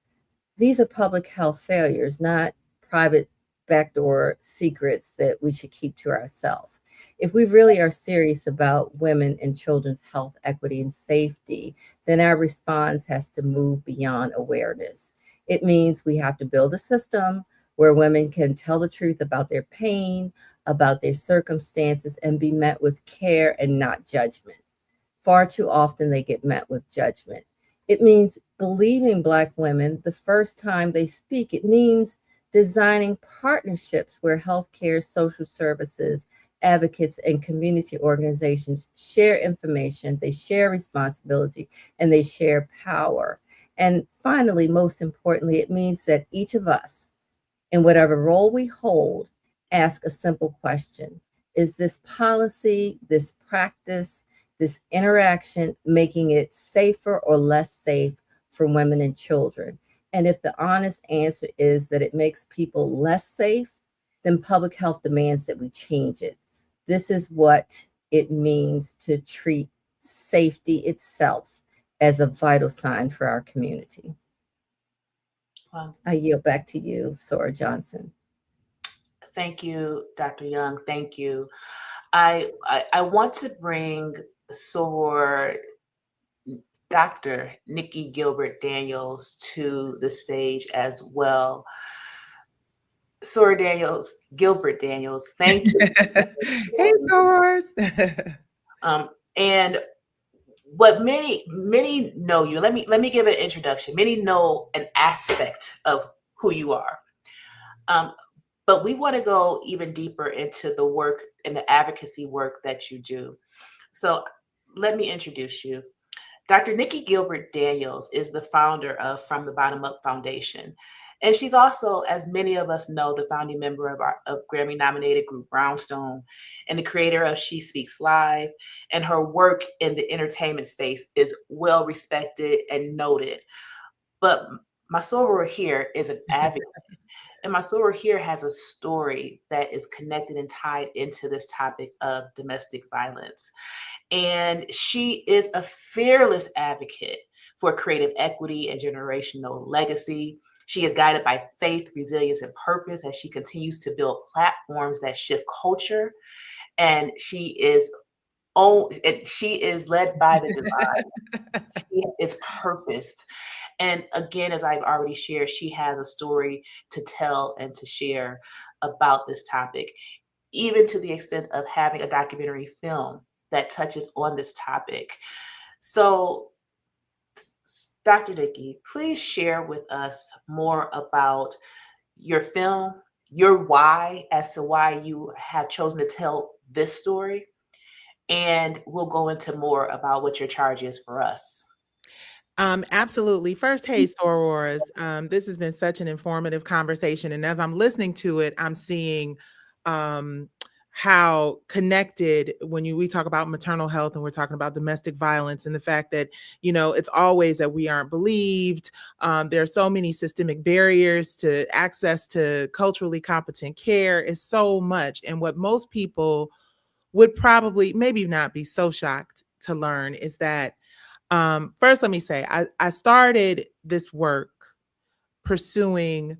these are public health failures, not private backdoor secrets that we should keep to ourselves. If we really are serious about women and children's health, equity, and safety, then our response has to move beyond awareness. It means we have to build a system where women can tell the truth about their pain, about their circumstances, and be met with care and not judgment. Far too often they get met with judgment. It means believing Black women the first time they speak. It means designing partnerships where healthcare, social services, advocates, and community organizations share information, they share responsibility, and they share power. And finally, most importantly, it means that each of us, in whatever role we hold, ask a simple question. Is this policy, this practice, this interaction making it safer or less safe for women and children? And if the honest answer is that it makes people less safe, then public health demands that we change it. This is what it means to treat safety itself as a vital sign for our community. Wow. I yield back to you, Soror Johnson. Thank you, Dr. Young. Thank you. I want to bring Soror Dr. Nicci Gilbert-Daniels to the stage as well. Soror Gilbert-Daniels, thank you. Hey, Sorors. And what many know you. Let me give an introduction. Many know an aspect of who you are. But we want to go even deeper into the work and the advocacy work that you do. So let me introduce you. Dr. Nicci Gilbert-Daniels is the founder of From the Bottom Up Foundation. And she's also, as many of us know, the founding member of Grammy-nominated group Brownstone and the creator of She Speaks Live. And her work in the entertainment space is well respected and noted. But my soror here is an advocate. And my soror here has a story that is connected and tied into this topic of domestic violence. And she is a fearless advocate for creative equity and generational legacy. She is guided by faith, resilience, and purpose as she continues to build platforms that shift culture. And she is led by the divine. She is purposed. And again, as I've already shared, she has a story to tell and to share about this topic, even to the extent of having a documentary film that touches on this topic. So, Dr. Nicci, please share with us more about your film, your why as to why you have chosen to tell this story, and we'll go into more about what your charge is for us. Absolutely. First, hey, sorors. This has been such an informative conversation. And as I'm listening to it, I'm seeing how connected when we talk about maternal health and we're talking about domestic violence and the fact that, it's always that we aren't believed. There are so many systemic barriers to access to culturally competent care. Is so much. And what most people would probably maybe not be so shocked to learn is that first, let me say, I started this work pursuing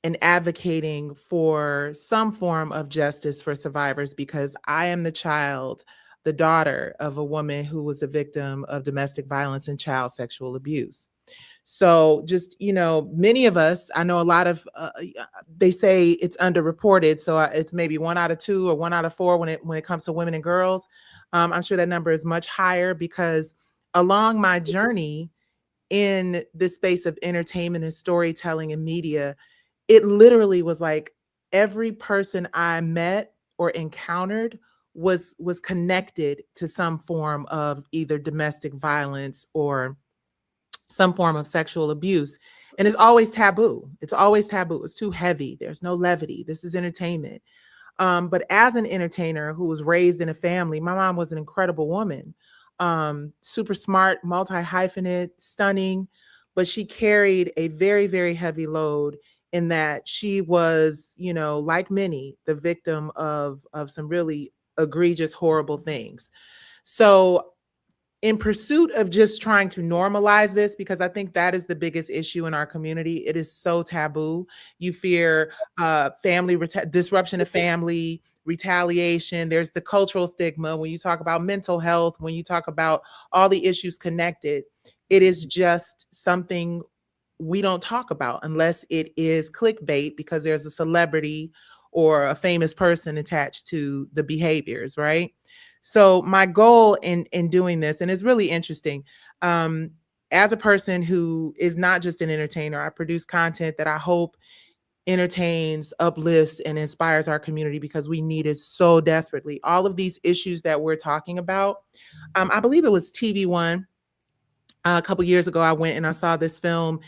and advocating for some form of justice for survivors because I am the daughter of a woman who was a victim of domestic violence and child sexual abuse. So just, many of us, I know a lot of, they say it's underreported. So it's maybe 1 out of 2 or 1 out of 4 when it comes to women and girls. I'm sure that number is much higher because along my journey in this space of entertainment and storytelling and media, it literally was like every person I met or encountered was connected to some form of either domestic violence or some form of sexual abuse. And it's always taboo. It's always taboo. It's too heavy. There's no levity. This is entertainment. But as an entertainer who was raised in a family, my mom was an incredible woman. super smart, multi-hyphenate, stunning, but she carried a very, very heavy load in that she was, you know, like many, the victim of some really egregious, horrible things. So in pursuit of just trying to normalize this, because I think that is the biggest issue in our community. It is so taboo. You fear disruption of family, retaliation. There's the cultural stigma when you talk about mental health, when you talk about all the issues connected. It is just something we don't talk about unless it is clickbait because there's a celebrity or a famous person attached to the behaviors, right? So my goal in doing this, and it's really interesting, as a person who is not just an entertainer, I produce content that I hope entertains, uplifts, and inspires our community because we need it so desperately. All of these issues that we're talking about, I believe it was TV1 a couple years ago. I went and I saw this film,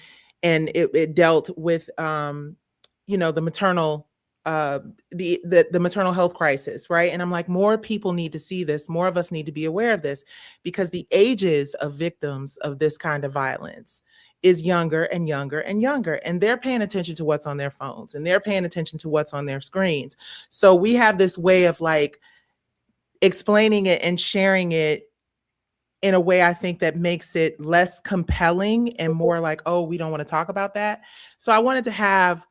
and it dealt with you know, the maternal the maternal health crisis, right? And I'm like, more people need to see this. More of us need to be aware of this because the ages of victims of this kind of violence is younger and younger and younger, and they're paying attention to what's on their phones and they're paying attention to what's on their screens. So we have this way of like explaining it and sharing it in a way I think that makes it less compelling and more like, oh, we don't want to talk about that. So I wanted to have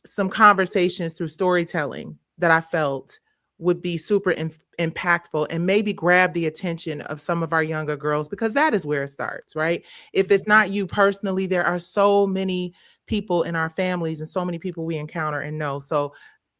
some conversations through storytelling that I felt would be super impactful and maybe grab the attention of some of our younger girls, because that is where it starts, right? If it's not you personally, there are so many people in our families and so many people we encounter and know. So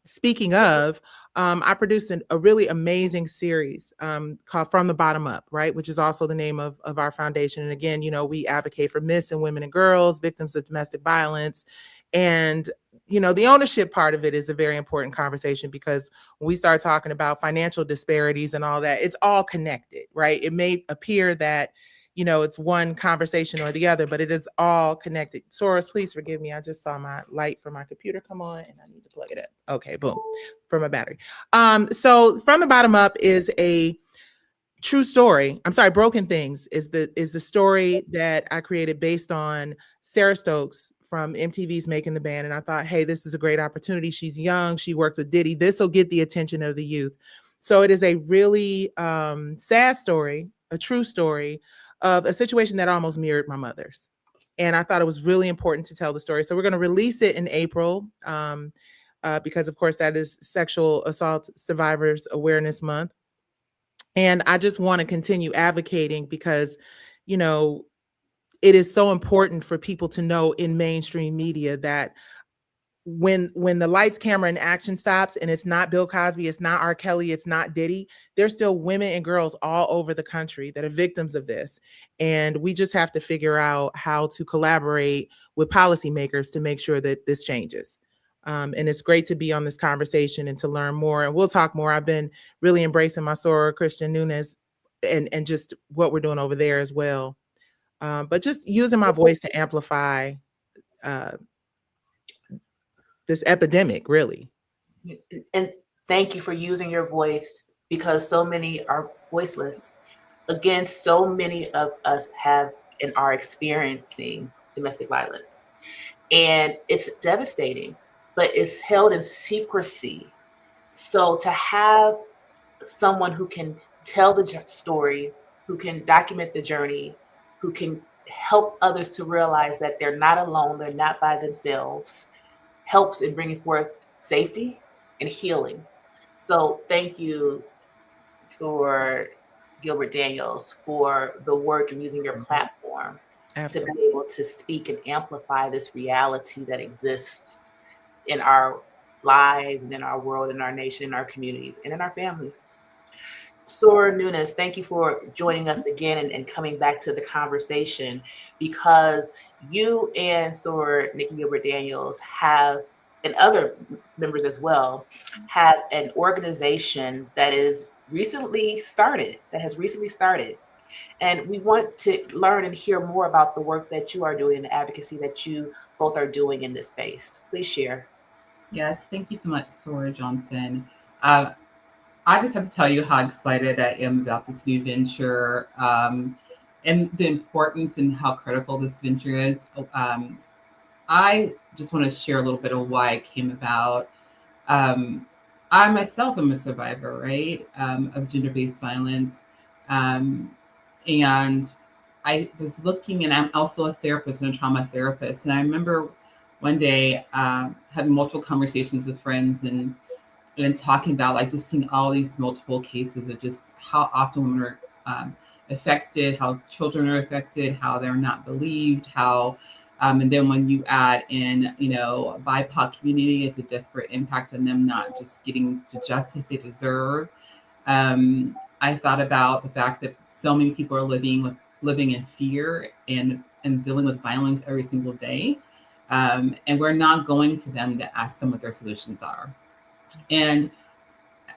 speaking of, I produced a really amazing series called From the Bottom Up, right? Which is also the name of our foundation. And again, you know, we advocate for missing women and girls, victims of domestic violence. And, you know, the ownership part of it is a very important conversation because when we start talking about financial disparities and all that, it's all connected, right? It may appear that, you know, it's one conversation or the other, but it is all connected. Soror, please forgive me. I just saw my light from my computer come on and I need to plug it up. Okay, boom, from a battery. So From the Bottom Up is a true story. I'm sorry, Broken Things is the story that I created based on Sarah Stokes from MTV's Making the Band. And I thought, hey, this is a great opportunity. She's young. She worked with Diddy. This will get the attention of the youth. So it is a really sad story, a true story of a situation that almost mirrored my mother's. And I thought it was really important to tell the story. So we're going to release it in April because, of course, that is Sexual Assault Survivors Awareness Month. And I just want to continue advocating because, you know, it is so important for people to know in mainstream media that when the lights, camera, and action stops, and it's not Bill Cosby, it's not R. Kelly, it's not Diddy, there's still women and girls all over the country that are victims of this. And we just have to figure out how to collaborate with policymakers to make sure that this changes. And it's great to be on this conversation and to learn more. And we'll talk more. I've been really embracing my soror, Christian Nunes, and just what we're doing over there as well. But just using my voice to amplify this epidemic, really. And thank you for using your voice because so many are voiceless. Again, so many of us have and are experiencing domestic violence. And it's devastating, but it's held in secrecy. So to have someone who can tell the story, who can document the journey, who can help others to realize that they're not alone, they're not by themselves, helps in bringing forth safety and healing. So thank you for Gilbert-Daniels for the work and using your platform to be able to speak and amplify this reality that exists in our lives and in our world, in our nation, in our communities, and in our families. Soror Nunes, thank you for joining us again and coming back to the conversation because you and Soror Nicci Gilbert-Daniels have, and other members as well, have an organization that has recently started. And we want to learn and hear more about the work that you are doing and the advocacy that you both are doing in this space. Please share. Yes, thank you so much, Soror Johnson. I just have to tell you how excited I am about this new venture, and the importance and how critical this venture is. I just want to share a little bit of why it came about. Um, I myself am a survivor, right, of gender-based violence. Um, and I was looking, and I'm also a therapist and a trauma therapist. And I remember one day having multiple conversations with friends and talking about like just seeing all these multiple cases of just how often women are affected, how children are affected, how they're not believed, how and then when you add in, BIPOC community, is a desperate impact on them not just getting the justice they deserve. I thought about the fact that so many people are living in fear and dealing with violence every single day, and we're not going to them to ask them what their solutions are. And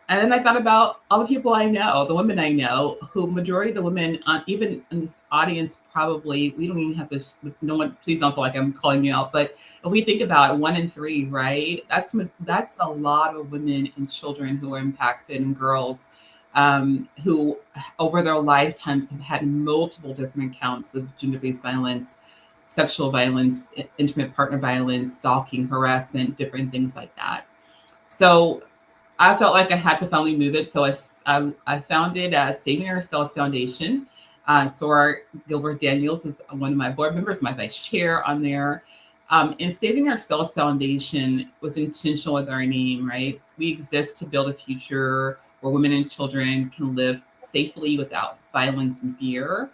and then I thought about all the people I know, the women I know, who majority of the women, even in this audience, probably, we don't even have to, no one, please don't feel like I'm calling you out, but if we think about 1 in 3, right? That's a lot of women and children who are impacted, and girls who over their lifetimes have had multiple different accounts of gender-based violence, sexual violence, intimate partner violence, stalking, harassment, different things like that. So I felt like I had to finally move it. So I founded Saving Ourselves Foundation. Soror Gilbert-Daniels is one of my board members, my vice chair on there. And Saving Ourselves Foundation was intentional with our name, right? We exist to build a future where women and children can live safely without violence and fear.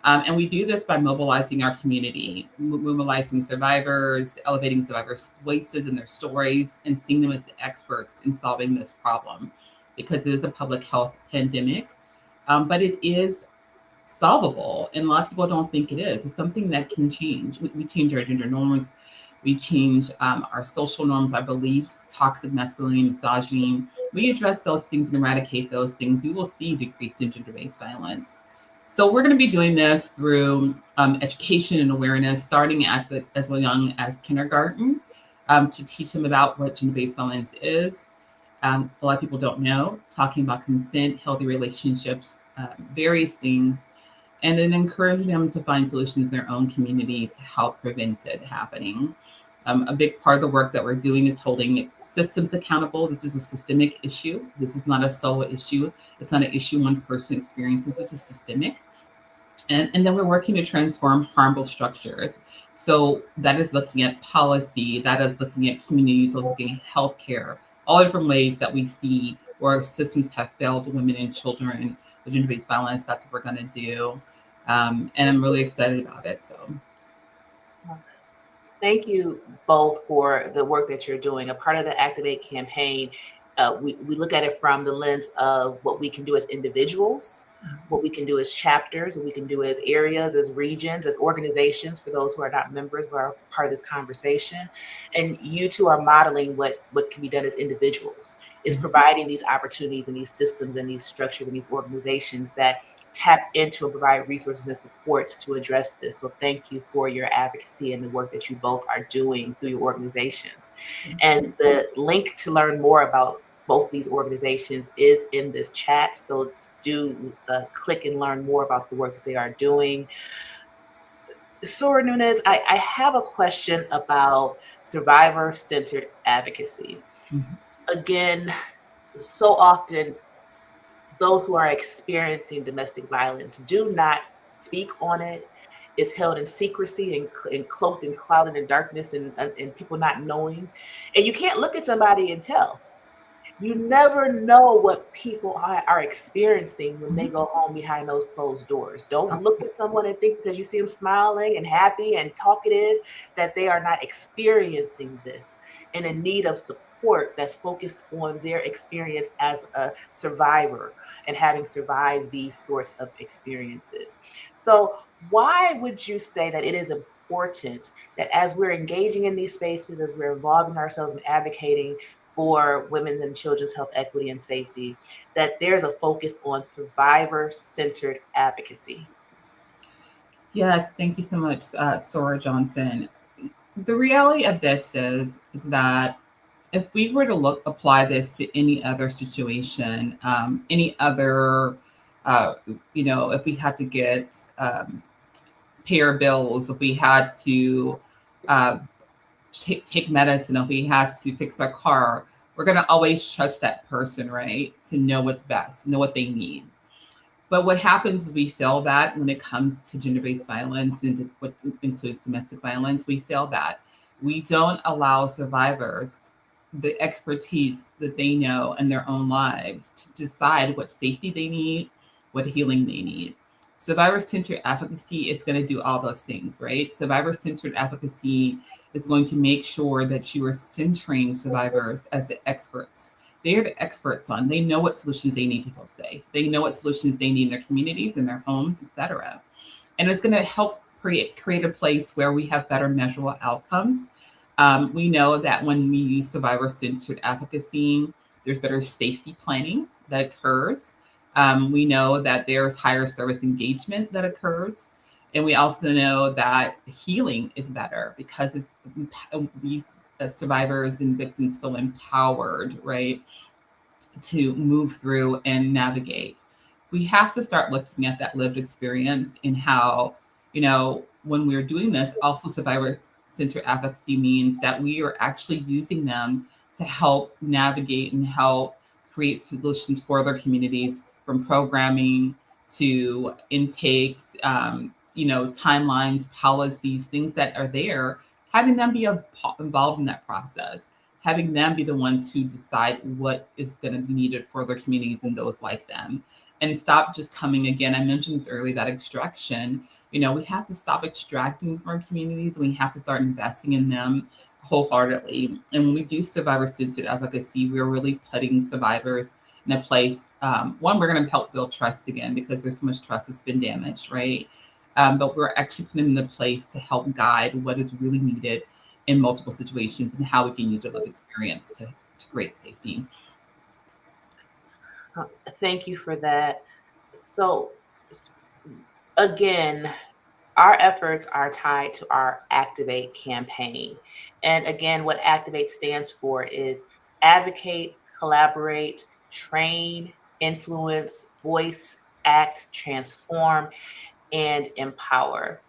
And we do this by mobilizing our community, mobilizing survivors, elevating survivors' voices and their stories, and seeing them as the experts in solving this problem, because it is a public health pandemic, but it is solvable, and a lot of people don't think it is. It's something that can change. We change our gender norms, we change our social norms, our beliefs, toxic masculinity, misogyny. We address those things and eradicate those things. You will see decrease in gender-based violence. So we're going to be doing this through education and awareness, starting at as young as kindergarten, to teach them about what gender-based violence is. A lot of people don't know, talking about consent, healthy relationships, various things, and then encourage them to find solutions in their own community to help prevent it happening. A big part of the work that we're doing is holding systems accountable. This is a systemic issue. This is not a solo issue. It's not an issue one person experiences. This is systemic. And then we're working to transform harmful structures. So that is looking at policy, that is looking at communities, looking at healthcare, all different ways that we see where systems have failed women and children with gender-based violence. That's what we're going to do. And I'm really excited about it. So. Thank you both for the work that you're doing. A part of the Activate campaign, we look at it from the lens of what we can do as individuals, what we can do as chapters, what we can do as areas, as regions, as organizations, for those who are not members but are part of this conversation. And you two are modeling what can be done as individuals, is providing these opportunities and these systems and these structures and these organizations that tap into and provide resources and supports to address this. So thank you for your advocacy and the work that you both are doing through your organizations. And the link to learn more about both these organizations is in this chat. So do click and learn more about the work that they are doing. Soror Nunes, I have a question about survivor-centered advocacy. Again, so often those who are experiencing domestic violence do not speak on it. It's held in secrecy and cloaked and clouded in darkness and people not knowing. And you can't look at somebody and tell. You never know what people are experiencing when they go home behind those closed doors. Don't look at someone and think because you see them smiling and happy and talkative that they are not experiencing this and in need of support that's focused on their experience as a survivor and having survived these sorts of experiences. So why would you say that it is important that as we're engaging in these spaces, as we're involving ourselves in advocating for women's and children's health equity and safety, that there's a focus on survivor-centered advocacy? Yes, thank you so much, Soror Johnson. The reality of this is that if we were to apply this to any other situation, any other, if we had to get pay our bills, if we had to uh, take medicine, if we had to fix our car, we're going to always trust that person, right? To know what's best, know what they need. But what happens is we fail that when it comes to gender-based violence and what includes domestic violence. We fail that. We don't allow survivors the expertise that they know in their own lives to decide what safety they need, what healing they need. Survivor-centered advocacy is going to do all those things, right? Survivor-centered advocacy is going to make sure that you are centering survivors as the experts. They're the experts on. They know what solutions they need to feel safe. They know what solutions they need in their communities, in their homes, etc. And it's going to help create a place where we have better measurable outcomes. We know that when we use survivor-centered advocacy, there's better safety planning that occurs. We know that there's higher service engagement that occurs. And we also know that healing is better because these survivors and victims feel empowered, right, to move through and navigate. We have to start looking at that lived experience and how, when we're doing this, also survivor-centered advocacy means that we are actually using them to help navigate and help create solutions for their communities, from programming to intakes, timelines, policies, things that are there, having them be involved in that process, having them be the ones who decide what is going to be needed for their communities and those like them. And stop just coming again. I mentioned this earlier, that extraction. We have to stop extracting from communities. We have to start investing in them wholeheartedly. And when we do survivor-centered advocacy, we're really putting survivors in a place. One, we're going to help build trust again because there's so much trust that's been damaged, right? But we're actually putting them in a place to help guide what is really needed in multiple situations and how we can use our lived experience to create safety. Thank you for that. So again, our efforts are tied to our Activate campaign. And again, what Activate stands for is advocate, collaborate, train, influence, voice, act, transform, and empower.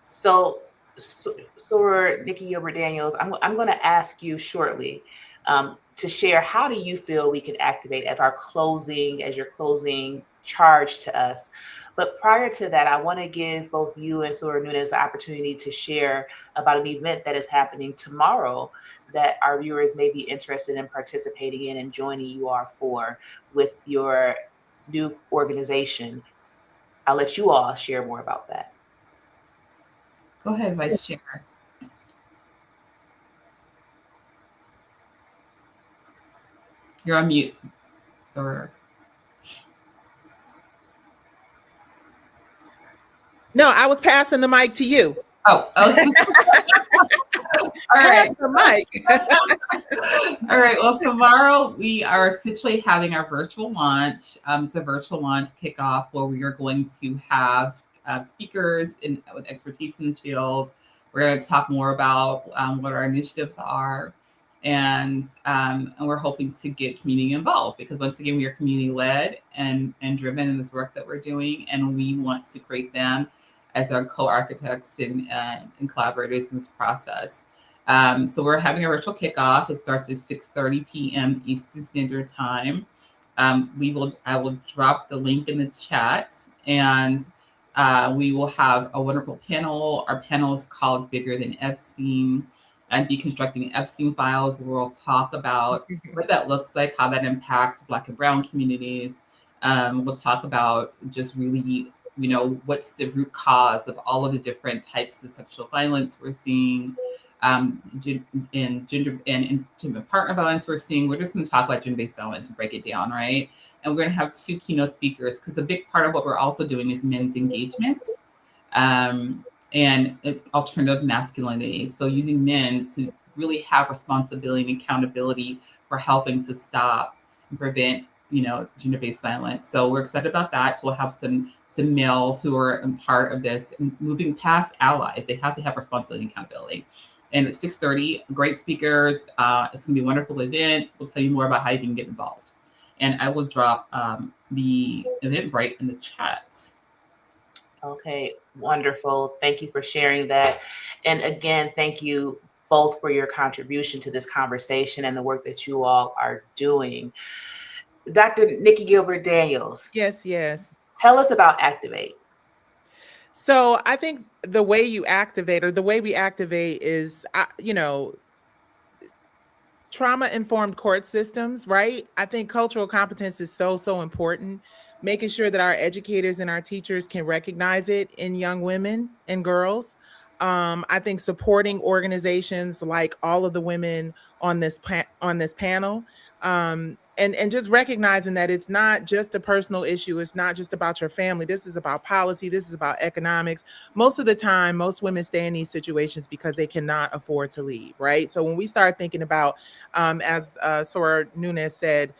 So, Soror, Nicci, Gilbert-Daniels, I'm going to ask you shortly to share, how do you feel we can activate as your closing charge to us? But prior to that, I want to give both you and Soror Nunes the opportunity to share about an event that is happening tomorrow that our viewers may be interested in participating in and joining you all for with your new organization. I'll let you all share more about that. Go ahead, Vice Chair. You're on mute, Soror. No, I was passing the mic to you. Oh, okay. All right. The mic. All right. Well, tomorrow we are officially having our virtual launch. It's a virtual launch kickoff where we are going to have speakers with expertise in this field. We're going to talk more about what our initiatives are. And we're hoping to get community involved because, once again, we are community-led and driven in this work that we're doing. And we want to create them as our co-architects and collaborators in this process. So we're having a virtual kickoff. It starts at 6:30 p.m. Eastern Standard Time. I will drop the link in the chat, and we will have a wonderful panel. Our panel is called Bigger Than Epstein and Deconstructing Epstein Files. We'll talk about what that looks like, how that impacts Black and Brown communities. We'll talk about just really, what's the root cause of all of the different types of sexual violence we're seeing, in gender and intimate partner violence we're seeing. We're just going to talk about gender-based violence and break it down, right? And we're going to have 2 keynote speakers because a big part of what we're also doing is men's engagement and alternative masculinity. So using men to really have responsibility and accountability for helping to stop and prevent, gender-based violence. So we're excited about that. So we'll have some males who are part of this, moving past allies. They have to have responsibility and accountability. And at 6:30, great speakers. It's going to be a wonderful event. We'll tell you more about how you can get involved. And I will drop the Eventbrite in the chat. Okay, wonderful. Thank you for sharing that. And again, thank you both for your contribution to this conversation and the work that you all are doing. Dr. Nicci Gilbert-Daniels. Yes. Tell us about A.C.T.I.V.A.T.E. So I think the way you activate, or the way we activate, is, trauma-informed court systems, right? I think cultural competence is so important. Making sure that our educators and our teachers can recognize it in young women and girls. I think supporting organizations like all of the women on this panel, and just recognizing that it's not just a personal issue. It's not just about your family. This is about policy. This is about economics. Most of the time, most women stay in these situations because they cannot afford to leave, right? So when we start thinking about, as Soror Nunes said,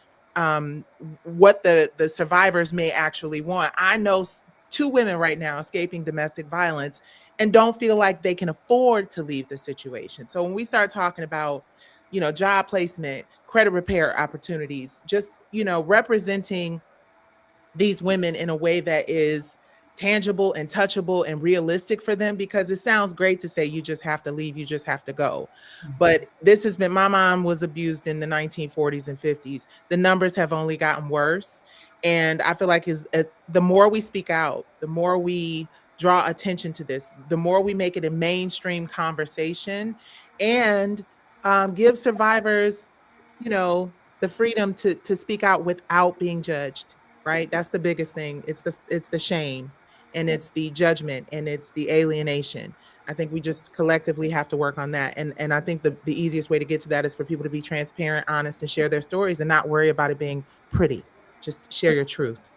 what the survivors may actually want. I know 2 women right now escaping domestic violence and don't feel like they can afford to leave the situation. So when we start talking about, job placement, credit repair opportunities, just, representing these women in a way that is tangible and touchable and realistic for them, because it sounds great to say you just have to leave, you just have to go. But this has been, my mom was abused in the 1940s and 50s. The numbers have only gotten worse. And I feel like as the more we speak out, the more we draw attention to this, the more we make it a mainstream conversation, and give survivors, the freedom to speak out without being judged. Right? That's the biggest thing. It's the shame, and it's the judgment, and it's the alienation. I think we just collectively have to work on that. And I think the easiest way to get to that is for people to be transparent, honest, and share their stories, and not worry about it being pretty. Just share your truth.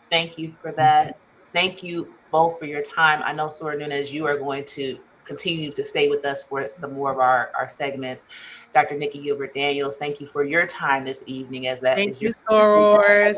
Thank you for that. Thank you both for your time. I know, Soror Nunes, you are going to continue to stay with us for some more of our segments. Dr. Nicci Gilbert-Daniels, thank you for your time this evening, as that is your Sorors.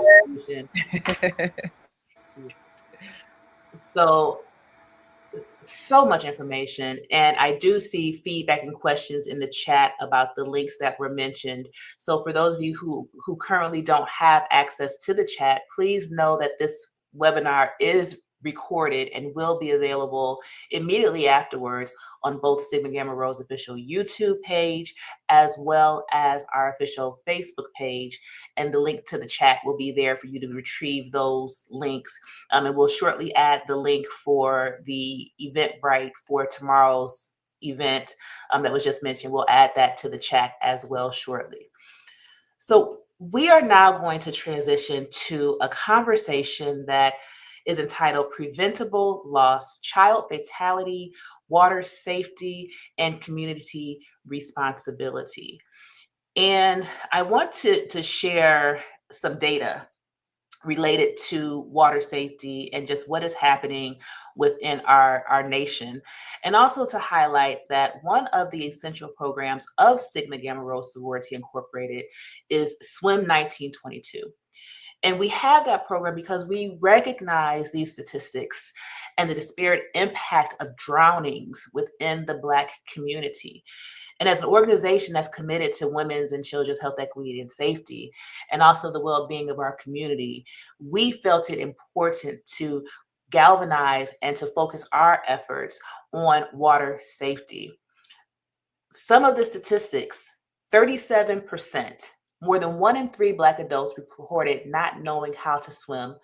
So much information, and I do see feedback and questions in the chat about the links that were mentioned. So for those of you who currently don't have access to the chat, please know that this webinar is recorded and will be available immediately afterwards on both Sigma Gamma Rho's official YouTube page, as well as our official Facebook page. And the link to the chat will be there for you to retrieve those links. And we'll shortly add the link for the Eventbrite for tomorrow's event that was just mentioned. We'll add that to the chat as well shortly. So we are now going to transition to a conversation that is entitled Preventable Loss, Child Fatality, Water Safety, and Community Responsibility. And I want to share some data related to water safety and just what is happening within our nation. And also to highlight that one of the essential programs of Sigma Gamma Rho Sorority Incorporated is SWIM 1922. And we have that program because we recognize these statistics and the disparate impact of drownings within the Black community. And as an organization that's committed to women's and children's health, equity, and safety, and also the well-being of our community, we felt it important to galvanize and to focus our efforts on water safety. Some of the statistics, 37%, more than 1 in 3 Black adults reported not knowing how to swim,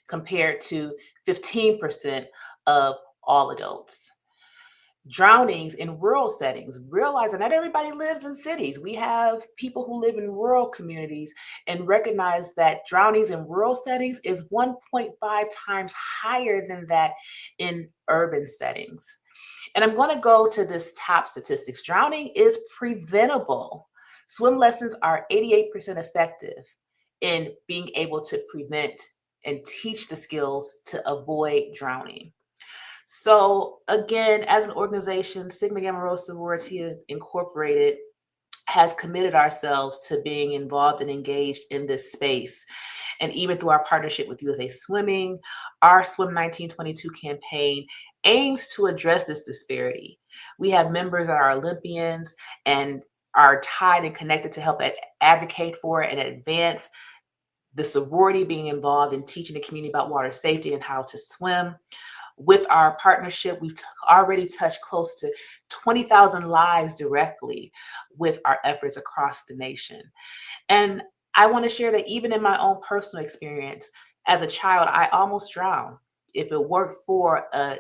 compared to 15% of all adults. Drownings in rural settings, realizing not everybody lives in cities. We have people who live in rural communities, and recognize that drownings in rural settings is 1.5 times higher than that in urban settings. And I'm going to go to this top statistics. Drowning is preventable. Swim lessons are 88% effective in being able to prevent and teach the skills to avoid drowning. So again, as an organization, Sigma Gamma Rho Sorority Incorporated has committed ourselves to being involved and engaged in this space. And even through our partnership with USA Swimming, our Swim 1922 campaign, aims to address this disparity. We have members that are Olympians and are tied and connected to help advocate for and advance the sorority, being involved in teaching the community about water safety and how to swim. With our partnership, we've already touched close to 20,000 lives directly with our efforts across the nation. And I want to share that even in my own personal experience, as a child, I almost drowned. If it weren't for an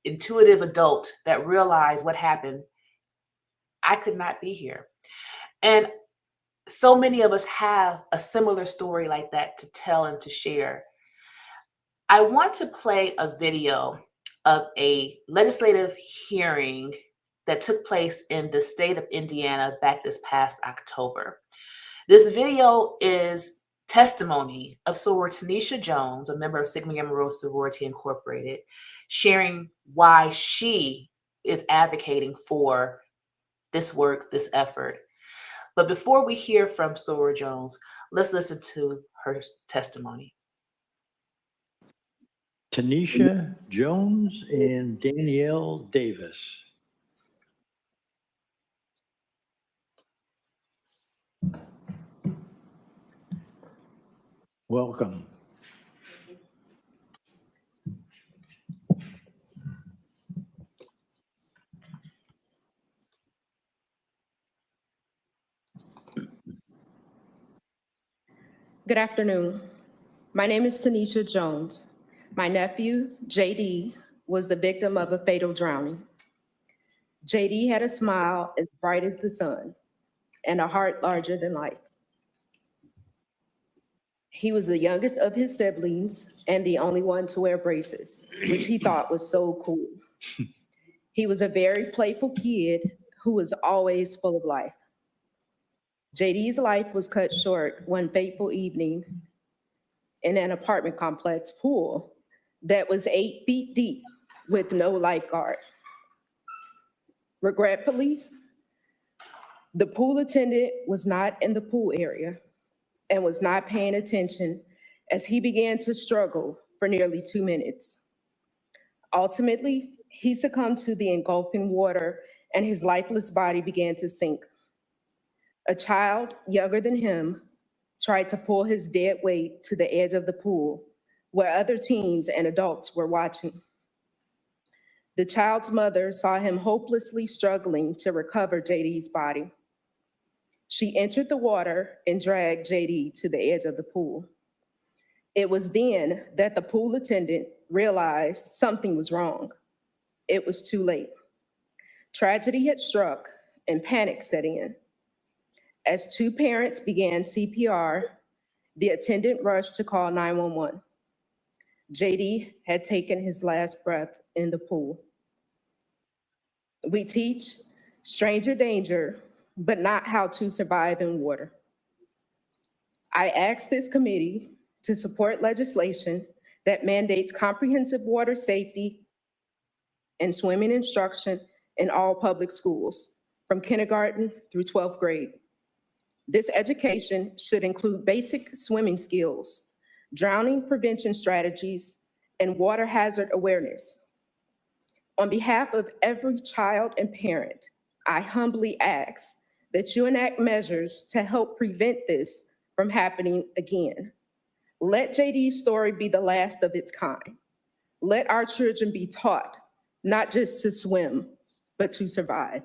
intuitive adult that realized what happened, I could not be here. And so many of us have a similar story like that to tell and to share. I want to play a video of a legislative hearing that took place in the state of Indiana back this past October. This video is testimony of Soror Tanisha Jones, a member of Sigma Gamma Rho Sorority Incorporated, sharing why she is advocating for this work, this effort. But before we hear from Soror Jones, let's listen to her testimony. Tanisha Jones and Danielle Davis. Welcome. Good afternoon. My name is Tanisha Jones. My nephew, JD, was the victim of a fatal drowning. JD had a smile as bright as the sun and a heart larger than life. He was the youngest of his siblings and the only one to wear braces, which he thought was so cool. He was a very playful kid who was always full of life. JD's life was cut short one fateful evening in an apartment complex pool that was 8 feet deep with no lifeguard. Regretfully, the pool attendant was not in the pool area and was not paying attention as he began to struggle for nearly 2 minutes. Ultimately, he succumbed to the engulfing water and his lifeless body began to sink. A child younger than him tried to pull his dead weight to the edge of the pool where other teens and adults were watching. The child's mother saw him hopelessly struggling to recover JD's body. She entered the water and dragged JD to the edge of the pool. It was then that the pool attendant realized something was wrong. It was too late. Tragedy had struck and panic set in. As 2 parents began CPR, the attendant rushed to call 911. JD had taken his last breath in the pool. We teach stranger danger, but not how to survive in water. I asked this committee to support legislation that mandates comprehensive water safety and swimming instruction in all public schools, from kindergarten through 12th grade. This education should include basic swimming skills, drowning prevention strategies, and water hazard awareness. On behalf of every child and parent, I humbly ask that you enact measures to help prevent this from happening again. Let JD's story be the last of its kind. Let our children be taught not just to swim, but to survive.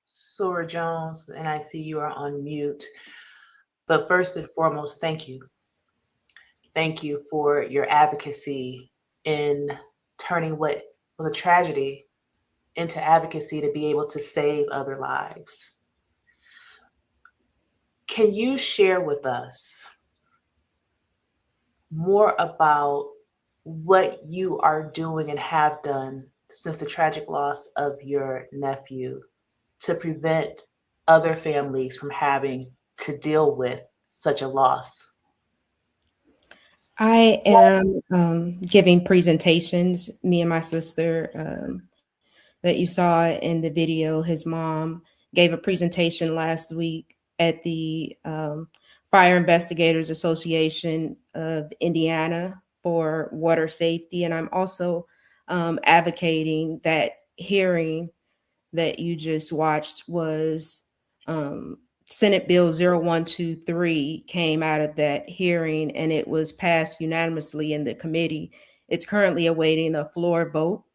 Soror Jones, and I see you are on mute. But first and foremost, thank you. Thank you for your advocacy in turning what was a tragedy into advocacy to be able to save other lives. Can you share with us more about what you are doing and have done since the tragic loss of your nephew to prevent other families from having to deal with such a loss? I am giving presentations, me and my sister that you saw in the video. His mom gave a presentation last week at the Fire Investigators Association of Indiana for water safety. And I'm also advocating that hearing that you just watched was Senate Bill 0123 came out of that hearing and it was passed unanimously in the committee. It's currently awaiting a floor vote.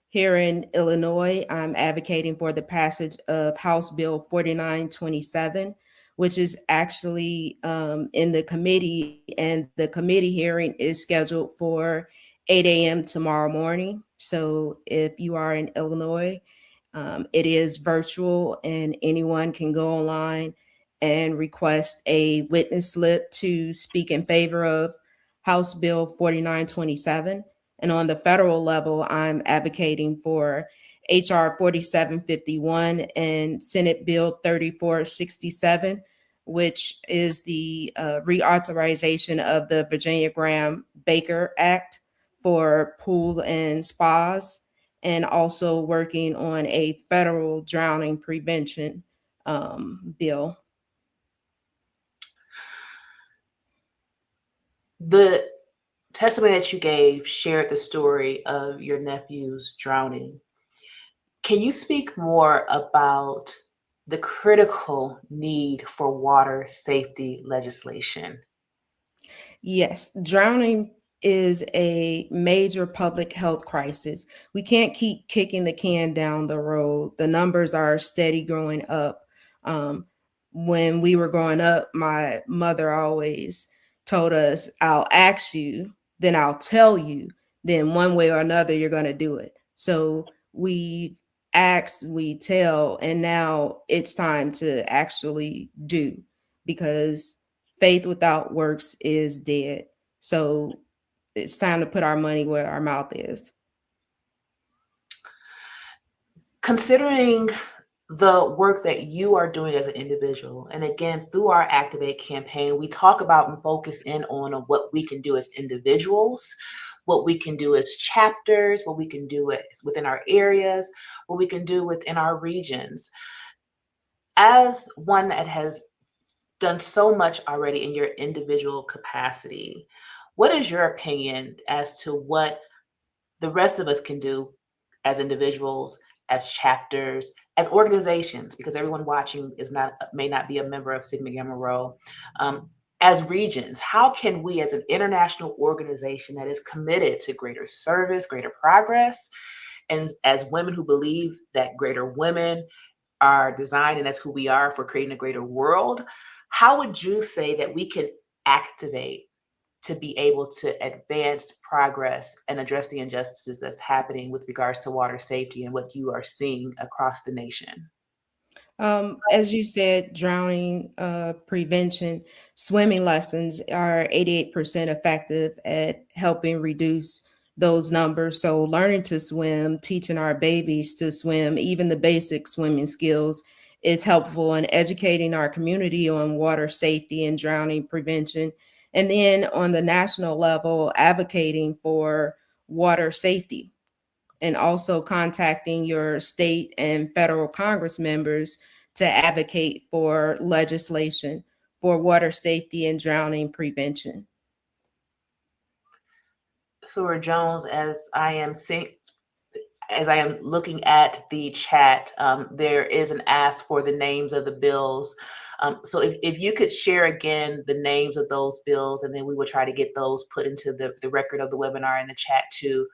Here in Illinois, I'm advocating for the passage of House Bill 4927, which is actually in the committee, and the committee hearing is scheduled for 8 a.m. tomorrow morning. So if you are in Illinois, it is virtual and anyone can go online and request a witness slip to speak in favor of House Bill 4927. And on the federal level, I'm advocating for HR 4751 and Senate Bill 3467, which is the reauthorization of the Virginia Graham Baker Act for pool and spas, and also working on a federal drowning prevention bill. The testimony that you gave shared the story of your nephew's drowning. Can you speak more about the critical need for water safety legislation? Yes, drowning is a major public health crisis. We can't keep kicking the can down the road. The numbers are steady growing up. When we were growing up, my mother always told us, I'll ask you, then I'll tell you, then one way or another, you're going to do it. So we ask, we tell, and now it's time to actually do, because faith without works is dead. So it's time to put our money where our mouth is. Considering the work that you are doing as an individual, and again, through our Activate campaign, we talk about and focus in on what we can do as individuals, what we can do as chapters, what we can do within our areas, what we can do within our regions. As one that has done so much already in your individual capacity, what is your opinion as to what the rest of us can do as individuals, as chapters, as organizations, because everyone watching may not be a member of Sigma Gamma Rho, as regions? How can we, as an international organization that is committed to greater service, greater progress, and as women who believe that greater women are designed, and that's who we are, for creating a greater world, how would you say that we can activate to be able to advance progress and address the injustices that's happening with regards to water safety and what you are seeing across the nation? As you said, drowning prevention, swimming lessons are 88% effective at helping reduce those numbers. So learning to swim, teaching our babies to swim, even the basic swimming skills, is helpful in educating our community on water safety and drowning prevention. And then on the national level, advocating for water safety, and also contacting your state and federal Congress members to advocate for legislation for water safety and drowning prevention. Soror Jones, as I am looking at the chat, there is an ask for the names of the bills. So if you could share again the names of those bills, and then we will try to get those put into the record of the webinar in the chat too.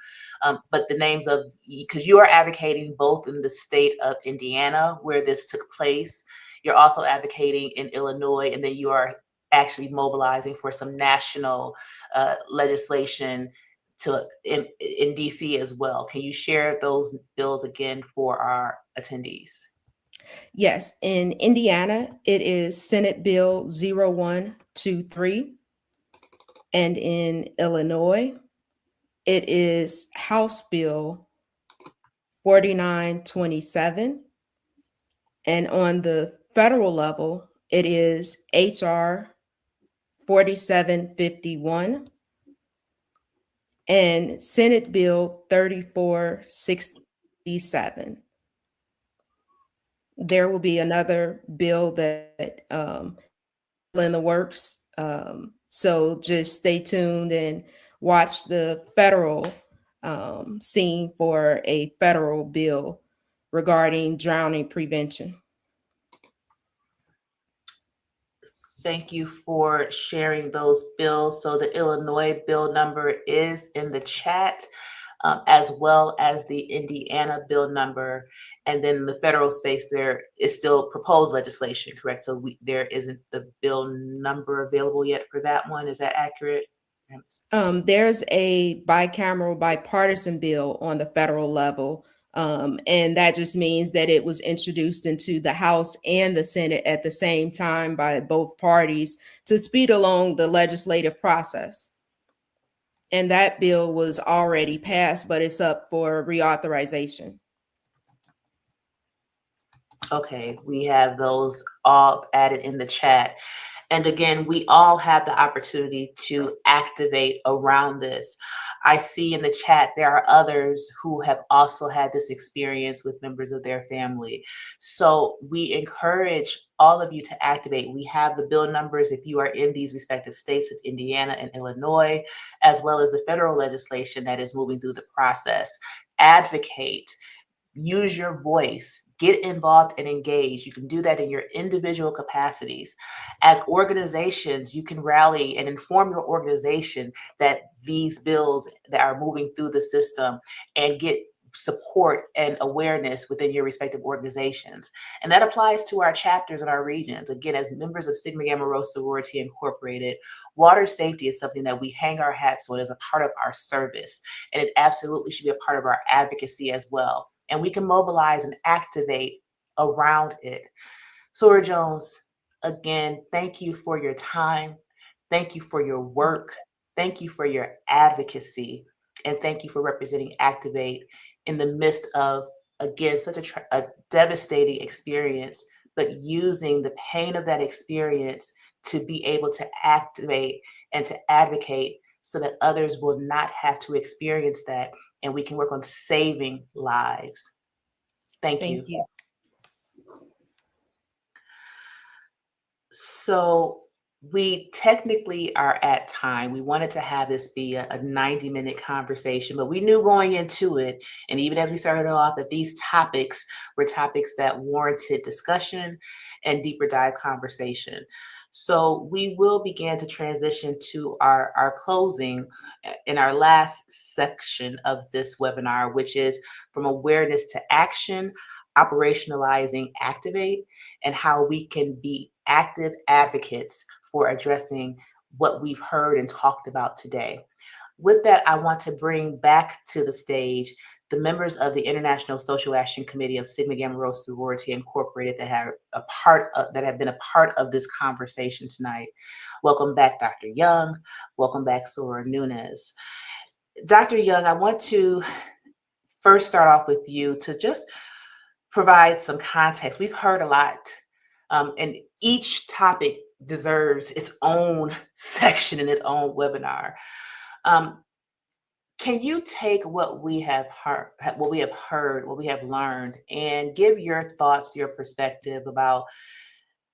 But the names of, because you are advocating both in the state of Indiana where this took place, you're also advocating in Illinois, and then you are actually mobilizing for some national legislation in DC as well. Can you share those bills again for our attendees? Yes, in Indiana, it is Senate Bill 0123. And in Illinois, it is House Bill 4927. And on the federal level, it is HR 4751 and Senate Bill 3467. There will be another bill that in the works. So just stay tuned and watch the federal scene for a federal bill regarding drowning prevention. Thank you for sharing those bills. So the Illinois bill number is in the chat, as well as the Indiana bill number. And then the federal space, there is still proposed legislation, correct? So there isn't the bill number available yet for that one. Is that accurate? There's a bicameral bipartisan bill on the federal level. And that just means that it was introduced into the House and the Senate at the same time by both parties to speed along the legislative process. And that bill was already passed, but it's up for reauthorization. Okay, we have those all added in the chat. And again, we all have the opportunity to activate around this. I see in the chat there are others who have also had this experience with members of their family. So we encourage all of you to activate. We have the bill numbers if you are in these respective states of Indiana and Illinois, as well as the federal legislation that is moving through the process. Advocate. Use your voice, get involved and engage. You can do that in your individual capacities. As organizations, you can rally and inform your organization that these bills that are moving through the system and get support and awareness within your respective organizations. And that applies to our chapters and our regions. Again, as members of Sigma Gamma Rho Sorority Incorporated, water safety is something that we hang our hats on as a part of our service. And it absolutely should be a part of our advocacy as well. And we can mobilize and activate around it. Soror Jones, again, thank you for your time. Thank you for your work. Thank you for your advocacy. And thank you for representing Activate in the midst of, again, such a devastating experience, but using the pain of that experience to be able to activate and to advocate so that others will not have to experience that. And we can work on saving lives. Thank you. So we technically are at time. We wanted to have this be a 90-minute conversation, but we knew going into it, and even as we started off, that these topics were topics that warranted discussion and deeper dive conversation. So we will begin to transition to our closing in our last section of this webinar, which is from awareness to action, operationalizing Activate, and how we can be active advocates for addressing what we've heard and talked about today. With that, I want to bring back to the stage the members of the International Social Action Committee of Sigma Gamma Rho Sorority Incorporated that have been a part of this conversation tonight. Welcome back, Dr. Young. Welcome back, Soror Nunes. Dr. Young, I want to first start off with you to just provide some context. We've heard a lot, and each topic deserves its own section in its own webinar. Can you take what we have heard, what we have learned, and give your thoughts, your perspective about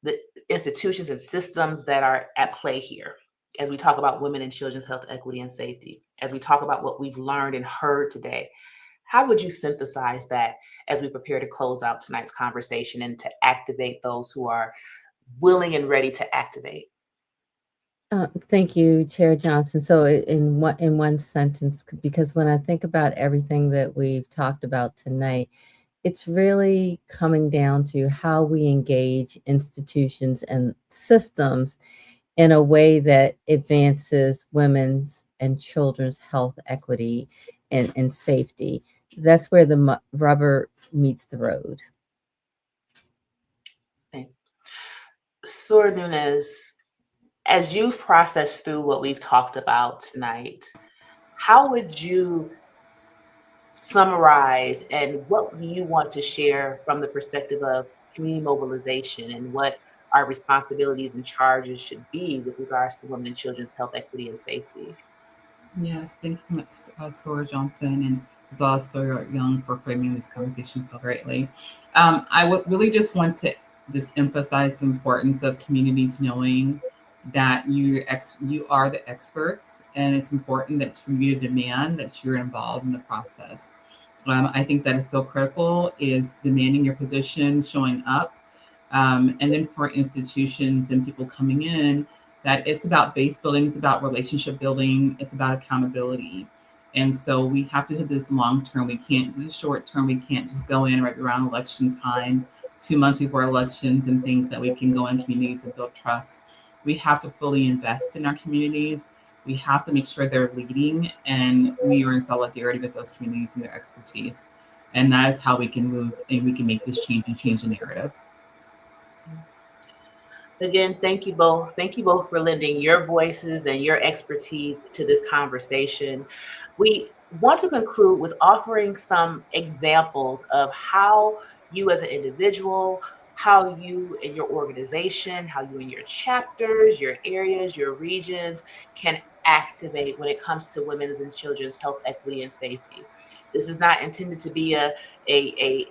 the institutions and systems that are at play here as we talk about women and children's health, equity, and safety, as we talk about what we've learned and heard today? How would you synthesize that as we prepare to close out tonight's conversation and to activate those who are willing and ready to activate? Thank you, Chair Johnson. So in one sentence, because when I think about everything that we've talked about tonight, it's really coming down to how we engage institutions and systems in a way that advances women's and children's health, equity, and safety. That's where the rubber meets the road. Soror Nunes, as you've processed through what we've talked about tonight, how would you summarize and what do you want to share from the perspective of community mobilization and what our responsibilities and charges should be with regards to women and children's health, equity, and safety? Yes, thanks so much, Soror Johnson, and as well as Soror Young for framing this conversation so greatly. I would really just want to emphasize the importance of communities knowing that you are the experts, and it's important that for you to demand that you're involved in the process. I think that is so critical, is demanding your position, showing up, and then for institutions and people coming in, that it's about base building, it's about relationship building, it's about accountability. And so we have to do this long term. We can't do the short term. We can't just go in right around election time, 2 months before elections, and think that we can go in communities and build trust. We have to fully invest in our communities. We have to make sure they're leading, and we are in solidarity with those communities and their expertise. And that is how we can move and we can make this change and change the narrative. Again, thank you both. Thank you both for lending your voices and your expertise to this conversation. We want to conclude with offering some examples of how you as an individual, how you and your organization, how you and your chapters, your areas, your regions can activate when it comes to women's and children's health, equity, and safety. This is not intended to be a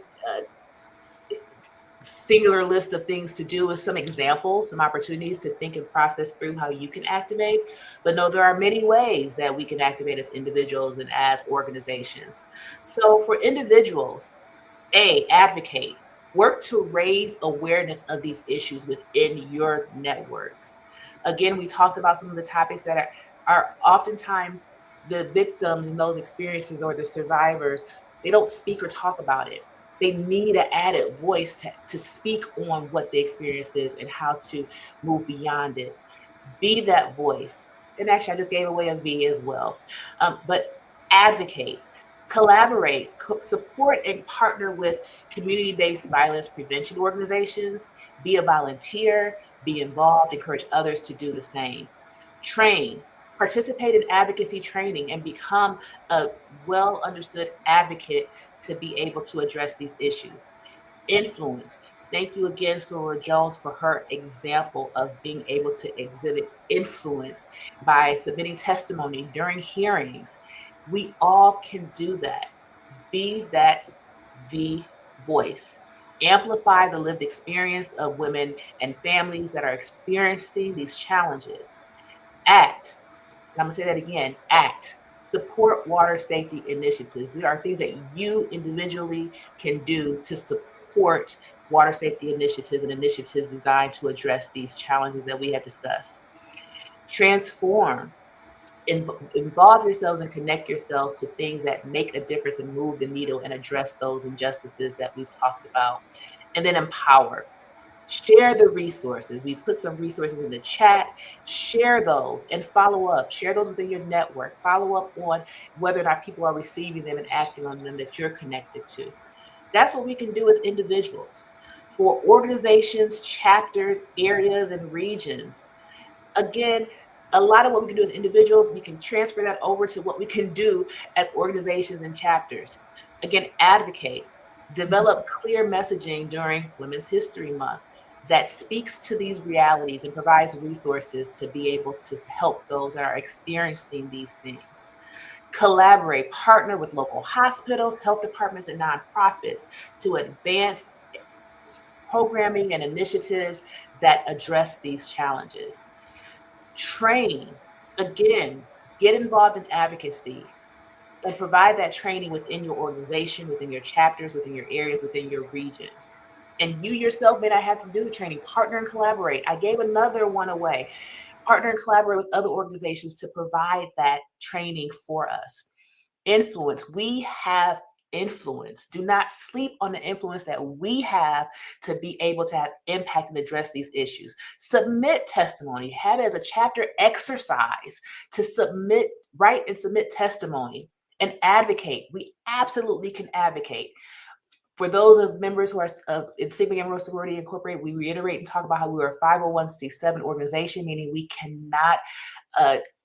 singular list of things to do, with some examples, some opportunities to think and process through how you can activate. But no, there are many ways that we can activate as individuals and as organizations. So for individuals, advocate. Work to raise awareness of these issues within your networks. Again, we talked about some of the topics that are oftentimes the victims in those experiences, or the survivors, they don't speak or talk about it. They need an added voice to speak on what the experience is and how to move beyond it. Be that voice. And actually, I just gave away a V as well. But advocate, collaborate, support, and partner with community-based violence prevention organizations. Be a volunteer, be involved, encourage others to do the same. Train, participate in advocacy training, and become a well understood advocate to be able to address these issues. Influence. Thank you again, Soror Jones, for her example of being able to exhibit influence by submitting testimony during hearings. We all can do that. Be that voice. Amplify the lived experience of women and families that are experiencing these challenges. Act. I'm going to say that again, act. Support water safety initiatives. These are things that you individually can do to support water safety initiatives and initiatives designed to address these challenges that we have discussed. Transform. Involve yourselves and connect yourselves to things that make a difference and move the needle and address those injustices that we've talked about. And then empower. Share the resources. We put some resources in the chat. Share those and follow up. Share those within your network. Follow up on whether or not people are receiving them and acting on them that you're connected to. That's what we can do as individuals. For organizations, chapters, areas, and regions, again, a lot of what we can do as individuals, you can transfer that over to what we can do as organizations and chapters. Again, advocate. Develop clear messaging during Women's History Month that speaks to these realities and provides resources to be able to help those that are experiencing these things. Collaborate, partner with local hospitals, health departments, and nonprofits to advance programming and initiatives that address these challenges. Train, again, get involved in advocacy and provide that training within your organization, within your chapters, within your areas, within your regions. And you yourself may not have to do the training. Partner and collaborate. I gave another one away. Partner and collaborate with other organizations to provide that training for us. Influence. We have influence. Do not sleep on the influence that we have to be able to have impact and address these issues. Submit testimony. Have it as a chapter exercise to write and submit testimony and advocate. We absolutely can advocate. For those of members who are in Sigma Gamma Rho Sorority Incorporated, we reiterate and talk about how we are a 501c7 organization, meaning we cannot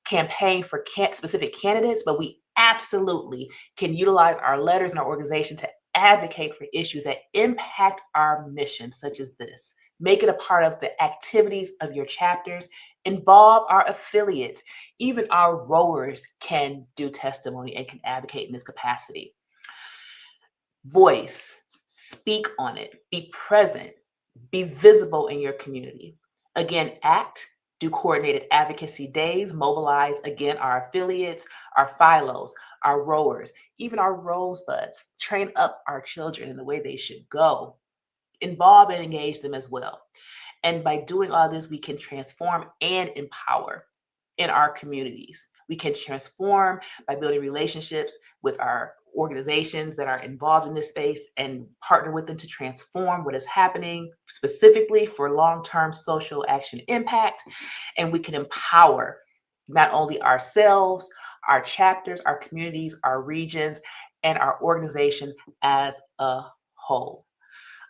campaign for specific candidates, but we absolutely can utilize our letters and our organization to advocate for issues that impact our mission, such as this. Make it a part of the activities of your chapters. Involve our affiliates. Even our rowers can do testimony and can advocate in this capacity. Voice. Speak on it. Be present. Be visible in your community. Again, act. do coordinated advocacy days, mobilize, again, our affiliates, our philos, our rowers, even our rosebuds, train up our children in the way they should go, involve and engage them as well. And by doing all this, we can transform and empower in our communities. We can transform by building relationships with our organizations that are involved in this space and partner with them to transform what is happening specifically for long-term social action impact. And we can empower not only ourselves, our chapters, our communities, our regions, and our organization as a whole.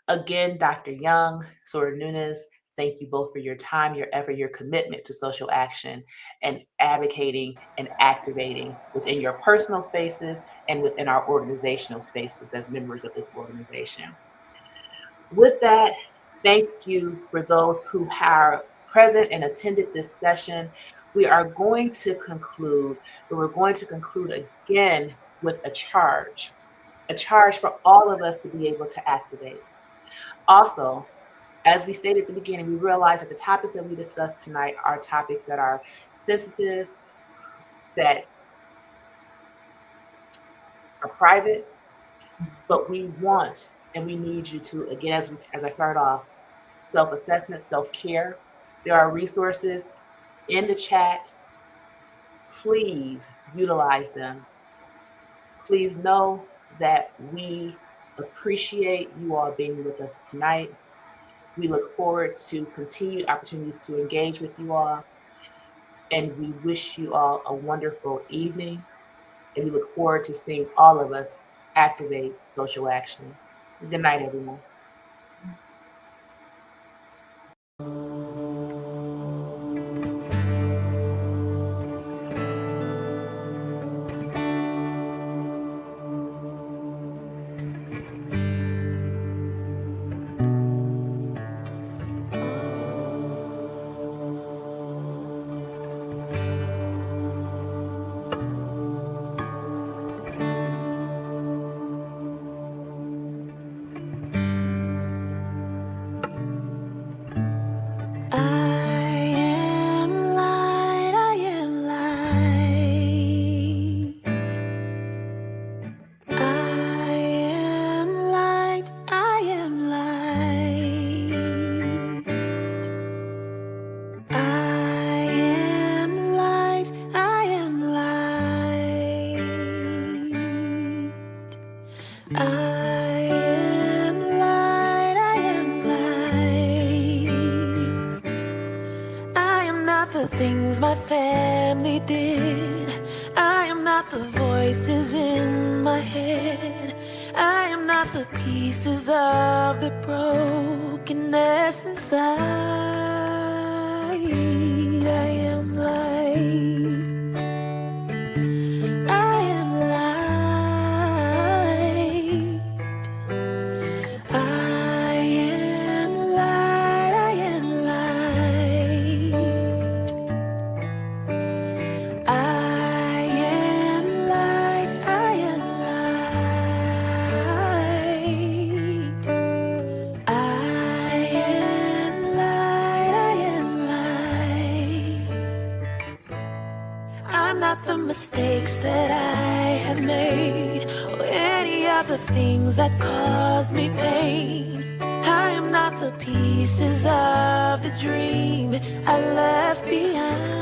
Again, Dr. Young, Soror Nunes, thank you both for your time, your effort, your commitment to social action and advocating and activating within your personal spaces and within our organizational spaces as members of this organization. With that, thank you for those who are present and attended this session. We are going to conclude, but we're going to conclude again with a charge for all of us to be able to activate. Also, as we stated at the beginning, we realize that the topics that we discussed tonight are topics that are sensitive, that are private, but we want and we need you to, again, as I started off, self-assessment, self-care. There are resources in the chat. Please utilize them. Please know that we appreciate you all being with us tonight. We look forward to continued opportunities to engage with you all. And we wish you all a wonderful evening. And we look forward to seeing all of us activate social action. Good night, everyone. Mistakes that I have made, or any of the things that caused me pain. I am not the pieces of the dream I left behind.